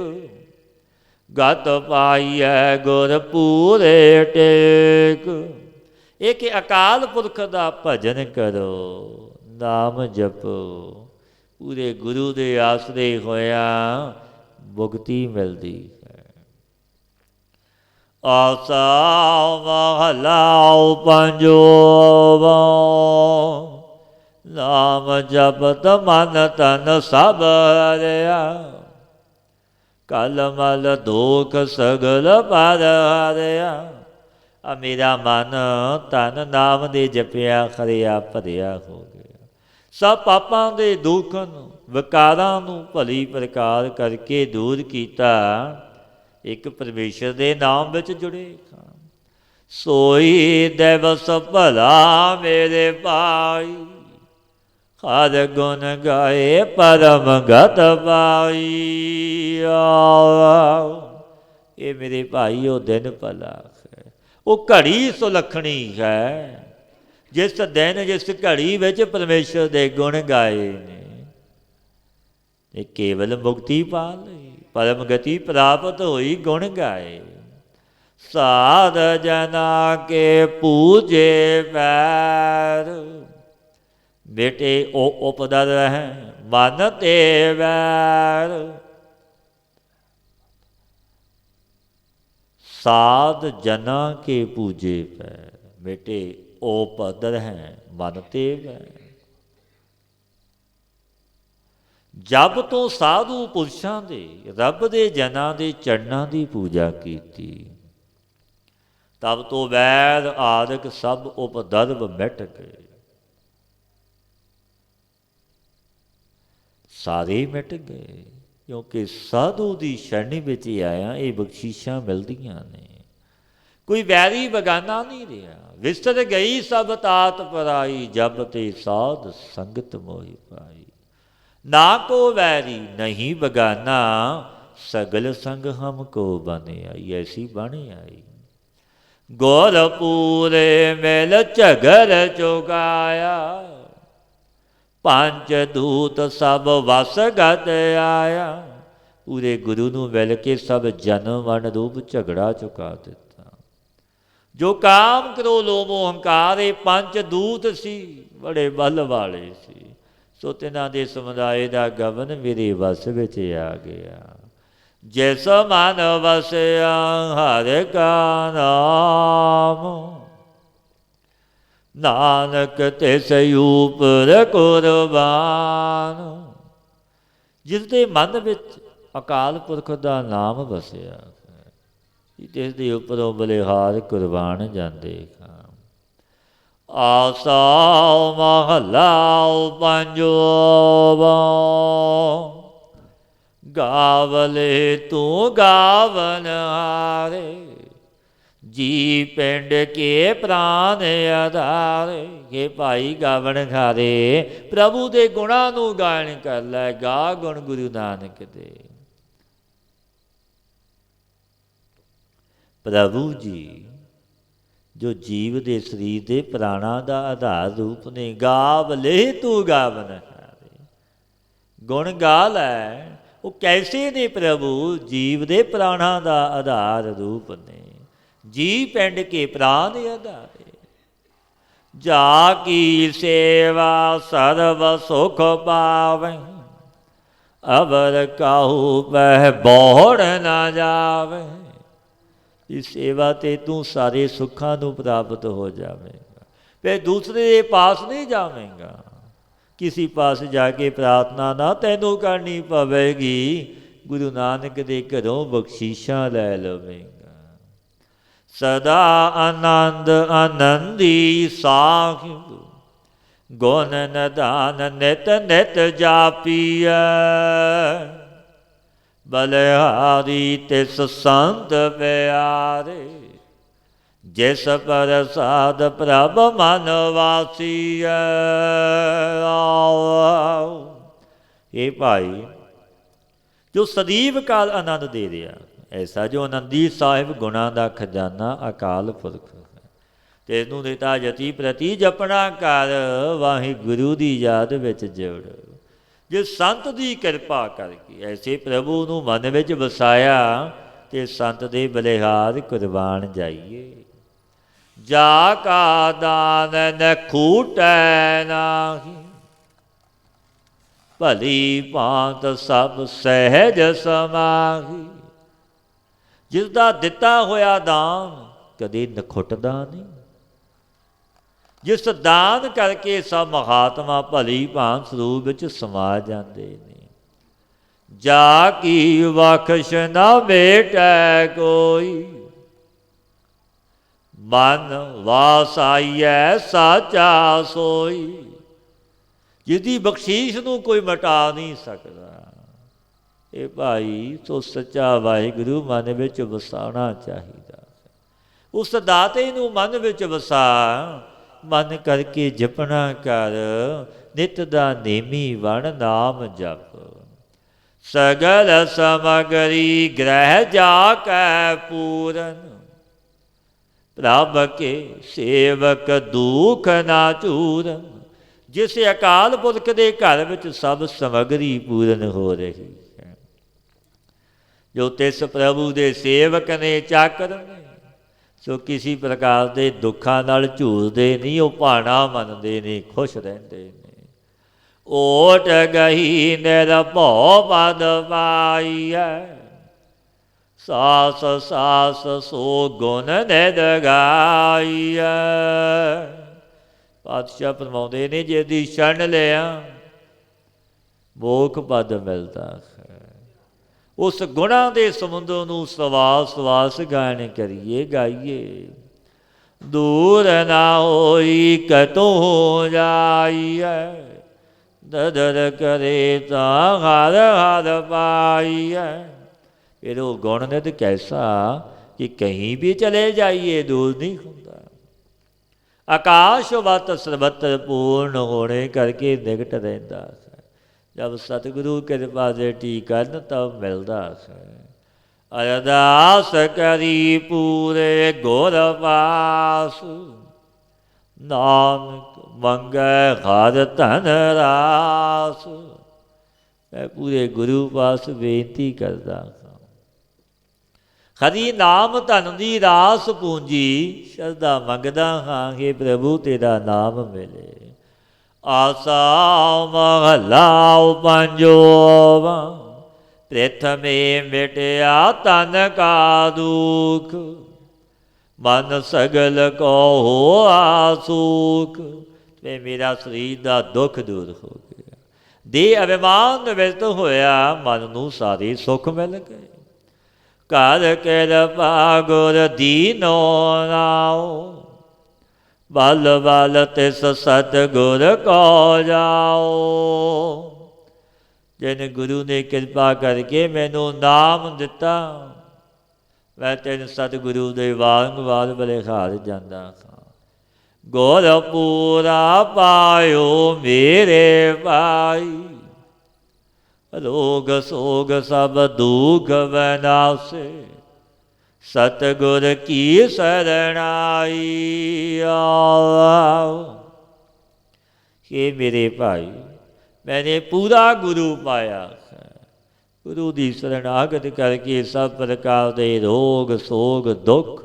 ਗਤ ਪਾਈਐ ਗੁਰ ਪੂਰੇ ਟੇਕ। ਇਹ ਕਿ ਅਕਾਲ ਪੁਰਖ ਦਾ ਭਜਨ ਕਰੋ, ਨਾਮ ਜਪੋ, ਪੂਰੇ ਗੁਰੂ ਦੇ ਆਸਰੇ ਹੋਇਆ ਮੁਕਤੀ ਮਿਲਦੀ ਹੈ। ਆਸਾ ਮਹਲਾ ਪੰਜਵਾ, ਨਾਮ ਜਪਤ ਮਨ ਤਨ ਸਭ ਹਰਿਆ, ਕਲ ਮਲ ਦੁਖ ਸਗਲ ਪਰ ਹਰਿਆ। ਆ ਮੇਰਾ ਮਨ ਤਨ ਨਾਮ ਦੇ ਜਪਿਆ ਖਰਿਆ ਭਰਿਆ ਹੋ ਗਿਆ, ਸਭ ਪਾਪਾਂ ਦੇ ਦੁੱਖ ਨੂੰ ਵਿਕਾਰਾਂ ਨੂੰ ਭਲੀ ਪ੍ਰਕਾਰ ਕਰਕੇ ਦੂਰ ਕੀਤਾ, ਇੱਕ ਪਰਮੇਸ਼ਰ ਦੇ ਨਾਮ ਵਿੱਚ ਜੁੜੇ। ਸੋਈ ਦਿਵਸ ਭਲਾ ਮੇਰੇ ਭਾਈ, ਹਰ ਗੁਣ ਗਾਏ ਪਰਮ ਗਤ ਪਾਈ। ਇਹ ਮੇਰੇ ਭਾਈ ਉਹ ਦਿਨ ਭਲਾ ਹੈ, ਉਹ ਘੜੀ ਸੁਲੱਖਣੀ ਹੈ, ਜਿਸ ਦਿਨ ਜਿਸ ਘੜੀ ਵਿੱਚ ਪਰਮੇਸ਼ਰ ਦੇ ਗੁਣ ਗਾਏ ਨੇ, ਇਹ ਕੇਵਲ ਮੁਕਤੀ ਪਾ ਲਈ, ਪਰਮ ਗਤੀ ਪ੍ਰਾਪਤ ਹੋਈ ਗੁਣ ਗਾਏ। ਸਾਧ ਜਨਾ ਕੇ ਪੂਜੇ ਪੈਰ, ਬੇਟੇ ਉਹ ਉਪਦਰ ਹੈ ਮਨ ਤੇ ਵੈਰ। ਸਾਧ ਜਨਾ ਕੇ ਪੂਜੇ ਪੈਰ, ਬੇਟੇ ਉਹ ਪਦਰ ਹੈ ਮਨ ਤੇ ਵੈਰ। ਜਬ ਤੋਂ ਸਾਧੂ ਪੁਰਸ਼ਾਂ ਦੇ, ਰੱਬ ਦੇ ਜਨਾਂ ਦੇ ਚਰਨਾਂ ਦੀ ਪੂਜਾ ਕੀਤੀ, ਤਬ ਤੋਂ ਵੈਰ ਆਦਿਕ ਸਭ ਉਪਦਰਵ ਮਿਟ ਗਏ, ਸਾਰੇ ਮਿਟ ਗਏ। ਕਿਉਂਕਿ ਸਾਧੂ ਦੀ ਸ਼ਰਣੀ ਵਿੱਚ ਹੀ ਆਇਆ ਇਹ ਬਖਸ਼ੀਸ਼ਾਂ ਮਿਲਦੀਆਂ ਨੇ, ਕੋਈ ਵੈਰੀ ਬਗਾਨਾ ਨਹੀਂ ਰਿਹਾ। ਵਿਸਰ ਗਈ ਸਭ ਤਾਤ ਪਰਾਈ, ਜਬ ਤੇ ਸਾਧ ਸੰਗਤ ਮੋਹਿ ਪਾਈ। ਨਾ ਕੋ ਵੈਰੀ ਨਹੀਂ ਬਗਾਨਾ, ਸਗਲ ਸੰਗ ਹਮਕੋ ਬਨ ਆਈ। ਐਸੀ ਬਣ ਆਈ। ਗੁਰ ਪੂਰੇ ਮਿਲ ਝਗਰ ਚੁਕਾਇਆ, ਪੰਜ ਦੂਤ ਸਭ ਵਸ ਗਤ ਆਇਆ। ਪੂਰੇ ਗੁਰੂ ਨੂੰ ਮਿਲ ਕੇ ਸਭ ਜਨਮ ਵਨ ਰੂਪ ਝਗੜਾ ਚੁਕਾ ਦਿੱਤਾ। ਜੋ ਕਾਮ ਕ੍ਰੋਧ ਲੋਭ ਹੰਕਾਰ ਇਹ ਪੰਜ ਦੂਤ ਸੀ, ਬੜੇ ਬਲ ਵਾਲੇ ਸੀ, ਸੋ ਤਿਨਾਂ ਦੇ ਸਮੁਦਾਇ ਦਾ ਗਵਨ ਮੇਰੇ ਵਸ ਵਿੱਚ ਆ ਗਿਆ। ਜਿਸ ਮਨ ਵਸਿਆ ਹਰਿ ਕਾ ਨਾਮ, ਨਾਨਕ ਤਿਸ ਉਪਰ ਕੁਰਬਾਨ। ਜਿਸ ਦੇ ਮਨ ਵਿੱਚ ਅਕਾਲ ਪੁਰਖ ਦਾ ਨਾਮ ਵਸਿਆ, ਜਿਸ ਦੇ ਉੱਪਰੋਂ ਬਲਿਹਾਰ ਕੁਰਬਾਨ ਜਾਂਦੇ ਖਾਂ। ਆਸਾ ਮਹਲਾ ਪੰਜਵਾ, ਗਾਵਲੇ ਤੂੰ ਗਾਵਨ ਹਾਰੇ, ਜੀ ਪਿੰਡ ਕੇ ਪ੍ਰਾਨ ਆਧਾਰੇ। ਇਹ ਭਾਈ ਗਾਵਣ ਹਾਰੇ, ਪ੍ਰਭੂ ਦੇ ਗੁਣਾਂ ਨੂੰ ਗਾਇਨ ਕਰ ਲੈ, ਗਾ ਗੁਣ ਗੁਰੂ ਨਾਨਕ ਦੇ। ਪ੍ਰਭੂ ਜੀ ਜੋ ਜੀਵ ਦੇ ਸਰੀਰ ਦੇ ਪ੍ਰਾਣਾਂ ਦਾ ਆਧਾਰ ਰੂਪ ਨੇ, ਗਾਵਲੇ ਤੂੰ ਗਾਵਨ ਹਾਰੇ, ਗੁਣ ਗਾ ਲੈ। ਉਹ ਕੈਸੇ ਨੇ ਪ੍ਰਭੂ? ਜੀਵ ਦੇ ਪ੍ਰਾਣਾਂ ਦਾ ਆਧਾਰ ਰੂਪ ਨੇ, ਜੀ ਪਿੰਡ ਕੇ ਪ੍ਰਾਨ ਆਧਾਰੇ। ਜਾ ਕੀ ਸੇਵਾ ਸਰਬ ਸੁਖ ਪਾਵੈ, ਅਵਰ ਕਾਹੂ ਪਹਿ ਬੋੜ ਨਾ ਜਾਵੇ। ਇਸ ਸੇਵਾ ਤੇ ਤੂੰ ਸਾਰੇ ਸੁੱਖਾਂ ਨੂੰ ਪ੍ਰਾਪਤ ਹੋ ਜਾਵੇਗਾ, ਫਿਰ ਦੂਸਰੇ ਦੇ ਪਾਸ ਨਹੀਂ ਜਾਵੇਂਗਾ। ਕਿਸੇ ਪਾਸ ਜਾ ਕੇ ਪ੍ਰਾਰਥਨਾ ਨਾ ਤੈਨੂੰ ਕਰਨੀ ਪਵੇਗੀ, ਗੁਰੂ ਨਾਨਕ ਦੇ ਘਰੋਂ ਬਖਸ਼ੀਸ਼ਾਂ ਲੈ ਲਵੇਂਗਾ। ਸਦਾ ਆਨੰਦ ਆਨੰਦੀ ਸਾਹਿਬ, ਗੁਣ ਨਿਧਾਨ ਨਿਤ ਨਿਤ ਜਾਪੀਐ। ਬਲਿਹਾਰੀ ਤਿਸ ਸੰਤ ਪਿਆਰੇ, ਜਿਸ ਪ੍ਰਸਾਦ ਪ੍ਰਭ ਮਨ ਵਾਸੀਐ। ਇਹ ਭਾਈ ਜੋ ਸਦੀਵ ਕਾਲ ਆਨੰਦ ਦੇ ਰਿਹਾ, ਐਸਾ ਜੋ ਆਨੰਦੀ ਸਾਹਿਬ ਗੁਣਾਂ ਦਾ ਖਜ਼ਾਨਾ ਅਕਾਲ ਪੁਰਖ ਹੈ। ਤੈਨੂੰ ਦਿੱਤਾ ਜਤੀ ਪ੍ਰਤੀ ਜਪਣਾ ਕਰ, ਵਾਹਿਗੁਰੂ ਦੀ ਯਾਦ ਵਿੱਚ ਜੁੜ। ਜੇ ਸੰਤ ਦੀ ਕਿਰਪਾ ਕਰਕੇ ਐਸੇ ਪ੍ਰਭੂ ਨੂੰ ਮਨ ਵਿੱਚ ਵਸਾਇਆ, ਤੇ ਸੰਤ ਦੇ ਬਲਿਹਾਰ ਕੁਰਬਾਨ ਜਾਈਏ। ਜਾ ਕਾ ਦਾਨ ਨ ਖੂਟੈ ਨਾਹੀ, ਭਲੀ ਭਾਂਤ ਸਭ ਸਹਿਜ ਸਮਾਹੀ। ਜਿਸ ਦਾ ਦਿੱਤਾ ਹੋਇਆ ਦਾਨ ਕਦੇ ਨਖੁੱਟਦਾ ਨਹੀਂ, ਜਿਸ ਦਾਨ ਕਰਕੇ ਸਭ ਮਹਾਤਮਾ ਭਲੀ ਭਾਂਤ ਸਰੂਪ ਵਿੱਚ ਸਮਾ ਜਾਂਦੇ ਨੇ। ਜਾ ਕੀ ਬਖਸ਼ ਨਾ ਭੇਟੈ ਕੋਈ, ਮਨ ਵਾਸਾਈਐ ਸਾਚਾ ਸੋਈ। ਜਿਹਦੀ ਬਖਸ਼ੀਸ਼ ਨੂੰ ਕੋਈ ਮਿਟਾ ਨਹੀਂ ਸਕਦਾ। ਇਹ ਭਾਈ ਸੋ ਸੱਚਾ ਵਾਹਿਗੁਰੂ ਮਨ ਵਿੱਚ ਵਸਾਉਣਾ ਚਾਹੀਦਾ ਹੈ। ਉਸ ਦਾਤੇ ਨੂੰ ਮਨ ਵਿੱਚ ਵਸਾ, ਮਨ ਕਰਕੇ ਜਪਣਾ ਕਰ। ਨਿਤ ਦਾ ਨੇਮੀ ਵਣ ਨਾਮ ਜਪ, ਸਗਲ ਸਮਗਰੀ ਗ੍ਰਹਿ ਜਾ ਕੈ ਪੂਰਨ। ਪ੍ਰਭ ਕੇ ਸੇਵਕ ਦੁਖ ਨਾ ਚੂਰਨ। ਜਿਸ ਅਕਾਲ ਪੁਰਖ ਦੇ ਘਰ ਵਿੱਚ ਸਭ ਸਮਗਰੀ ਪੂਰਨ ਹੋ ਰਹੀ ਹੈ। ਜੋ ਤਿਸ ਪ੍ਰਭੂ ਦੇ ਸੇਵਕ ਨੇ, ਚਾਕਰ ਨੇ, ਸੋ ਕਿਸੇ ਪ੍ਰਕਾਰ ਦੇ ਦੁੱਖਾਂ ਨਾਲ ਝੂਰਦੇ ਨਹੀਂ, ਉਹ ਭਾਣਾ ਮੰਨਦੇ ਨੇ, ਖੁਸ਼ ਰਹਿੰਦੇ ਨੇ। ਓਟ ਗਈ ਨਿਰਭਉ ਪਦ ਪਾਈਐ, ਸਾਸ ਸਾਸ ਸੋ ਗੁਣ ਨਿਧ ਗਾਈਐ। ਪਾਤਸ਼ਾਹ ਫਰਮਾਉਂਦੇ ਨੇ, ਜੇ ਦੀ ਸ਼ਰਨ ਲਿਆ ਮੋਖ ਪਦ ਮਿਲਦਾ ਹੈ। ਉਸ ਗੁਣਾਂ ਦੇ ਸਮੁੰਦਰ ਨੂੰ ਸਵਾਸ ਸਵਾਸ ਗਾਇਨ ਕਰੀਏ, ਗਾਈਏ। ਦੂਰ ਨਾ ਹੋਈ ਕਤੋਂ ਜਾਈਐ, ਦਦਰ ਕਰੇ ਤਾਂ ਹਰ ਹਰ ਪਾਈਐ। ਫਿਰ ਉਹ ਗੁਣ ਨਿਧ ਕੈਸਾ ਕਿ ਕहीं ਵੀ ਚਲੇ ਜਾਈਏ ਦੂਰ ਨਹੀਂ ਹੁੰਦਾ। ਆਕਾਸ਼ ਵੱਤ ਸਰਬੱਤਰ ਪੂਰਨ ਹੋਣੇ ਕਰਕੇ ਨਿਕਟ ਰਹਿੰਦਾ ਹੈ। ਜਦ ਸਤਿਗੁਰੂ ਕਿਰਪਾ ਦੇ ਟੀਕਨ ਤਬ ਮਿਲਦਾ ਹੈ। ਅਰਦਾਸ ਕਰੀ ਪੂਰੇ ਗੁਰ ਪਾਸ, ਨਾਨਕ ਮੰਗੈ ਹਰ ਧਨ ਰਾਸ। ਮੈਂ ਪੂਰੇ ਗੁਰੂ ਪਾਸ ਬੇਨਤੀ ਕਰਦਾ ਹਾਂ, ਹਰੀ ਨਾਮ ਧਨ ਦੀ ਰਾਸ ਪੂੰਜੀ। ਸ਼ਰਧਾ ਮੰਗਦਾ ਹਾਂ ਕਿ ਪ੍ਰਭੂ ਤੇਰਾ ਨਾਮ ਮਿਲੇ। ਆਸਾ ਮਹਲਾ ਪੰਜਵਾ, ਪ੍ਰਥਮੇ ਮਿਟਿਆ ਤਨ ਕਾ ਦੁਖ, ਮਨ ਸਗਲ ਕੋ ਹੋਆ ਸੁਖ। ਤੇ ਮੇਰਾ ਸਰੀਰ ਦਾ ਦੁੱਖ ਦੂਰ ਹੋ ਗਿਆ, ਦੇ ਅਭਿਮਾਨ ਨਿਵਰਤ ਹੋਇਆ, ਮਨ ਨੂੰ ਸਾਰੇ ਸੁੱਖ ਮਿਲ ਗਏ। ਕਰ ਕਿਰਪਾ ਗੁਰ ਦੀਨੋ ਨਾਉ, ਬਲ ਬਲ ਤਿਸ ਸਤਿਗੁਰ ਕੋ ਜਾਓ। ਜਿਨ ਗੁਰੂ ਨੇ ਕਿਰਪਾ ਕਰਕੇ ਮੈਨੂੰ ਨਾਮ ਦਿੱਤਾ, ਮੈਂ ਤੈਨੂੰ ਸਤਿਗੁਰੂ ਦੇ ਵਾਂਗ ਵਾਲ ਬਲਿਹਾਰ ਜਾਂਦਾ ਹਾਂ। ਗੁਰ ਪੂਰਾ ਪਾਇਓ ਮੇਰੇ ਭਾਈ, ਰੋਗ ਸੋਗ ਸਭ ਦੁਖ ਵਿਨਾਸੇ, ਸਤਿਗੁਰ ਕੀ ਸਰਣਾਈ। ਇਹ ਮੇਰੇ ਭਾਈ, मैंने पूरा गुरु पाया है। गुरु की शरणागत करके सब प्रकार के रोग सोग दुख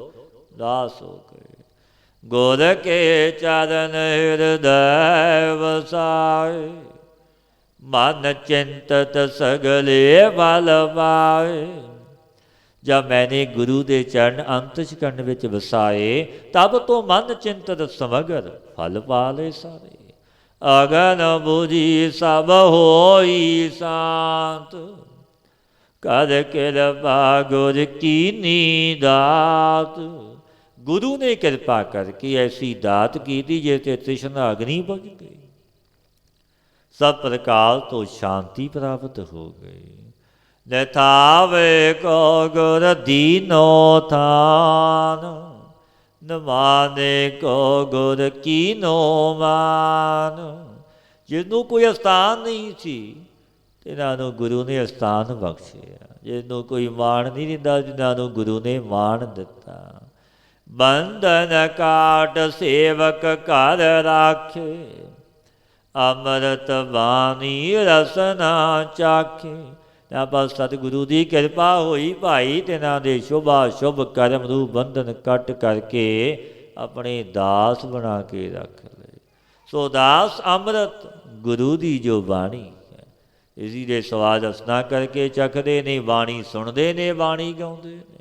नाश हो गए। गुर के चरण हृदय वसाए, मन चिंतत सगले बल पाए। जब मैंने गुरु के चरण अंतचकरण विच वसाए, तब तो मन चिंतत समग्र फल पाले सारे। अगन बुझी सब होई शांत, कर कृपा गुर कीनी दात। गुरु ने कृपा करके ऐसी दात की थी जैसे तृष्णा अग्नि बुझ गई, सब प्रकार तो शांति प्राप्त हो गई। निथावे को गुर दीनो थान, न माने को गुर कीनो मान। जिन्हों कोई अस्थान नहीं सी, तिन्हों गुरु ने अस्थान बख्शिया। जिन्हों कोई मान नहीं दिता, जिन्हों गुरु ने मान दिता। बंधन काट सेवक कर राखे, अमृत बानी रसना चाखे। ਆਪਾਂ ਸਤਿਗੁਰੂ ਦੀ ਕਿਰਪਾ ਹੋਈ ਭਾਈ, ਤਿਨਾਂ ਦੇ ਸ਼ੁਭ ਅਸ਼ੁਭ ਕਰਮ ਰੂਪ ਬੰਧਨ ਕੱਟ ਕਰਕੇ ਆਪਣੇ ਦਾਸ ਬਣਾ ਕੇ ਰੱਖ ਲਏ। ਸੋ ਦਾਸ ਅੰਮ੍ਰਿਤ ਗੁਰੂ ਦੀ ਜੋ ਬਾਣੀ ਹੈ, ਇਸੀ ਦੇ ਸਵਾਦ ਰਸਨਾ ਕਰਕੇ ਚੱਖਦੇ ਨੇ, ਬਾਣੀ ਸੁਣਦੇ ਨੇ, ਬਾਣੀ ਗਾਉਂਦੇ ਨੇ।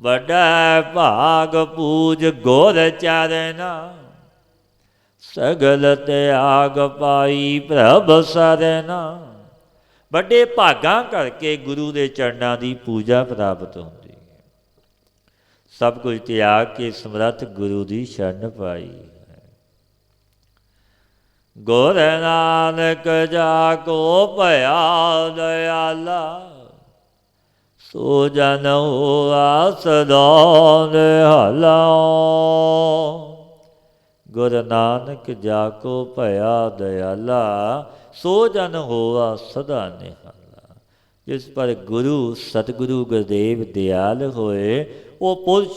ਵੱਡਾ ਭਾਗ ਪੂਜ ਗੁਰ ਚਰਨਾ, ਸਗਲ ਤਿਆਗ ਪਾਈ ਪ੍ਰਭ ਸਰਨਾ। ਵੱਡੇ ਭਾਗਾਂ ਕਰਕੇ ਗੁਰੂ ਦੇ ਚਰਨਾਂ ਦੀ ਪੂਜਾ ਪ੍ਰਾਪਤ ਹੁੰਦੀ ਹੈ। ਸਭ ਕੁਝ ਤਿਆਗ ਕੇ ਸਮਰੱਥ ਗੁਰੂ ਦੀ ਸ਼ਰਨ ਪਾਈ ਹੈ। ਗੁਰ ਨਾਨਕ ਜਾ ਕੋ ਭਇਆ ਦਇਆਲਾ, ਸੋ ਜਨ ਹੋਆ ਸਦਾ ਨਿਹਾਲਾ। ਗੁਰ ਨਾਨਕ ਜਾ ਕੋ ਭਇਆ ਦਇਆਲਾ, सो जन होवा सदा निहाला। जिस पर गुरु सतगुरु गुरुदेव दयाल होए, वो पुरुष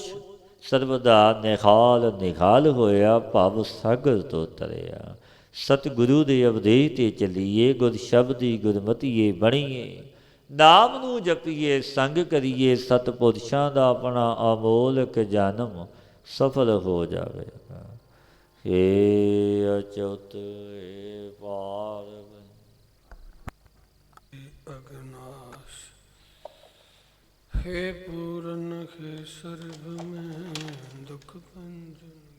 सर्वदा निहाल निहाल होया, भव सागर तो तरिया। सतगुरु दे अवदेश ते चलीए, गुर शब्दी गुरमतीए बणीए। नाम नू जपीए संग करिए, सतपुरुषां दा अपना अमोलक जन्म सफल हो जावेगा। हे अच्युत हे पार अगनाश, हे पूरन हे सर्व में दुख भंजन।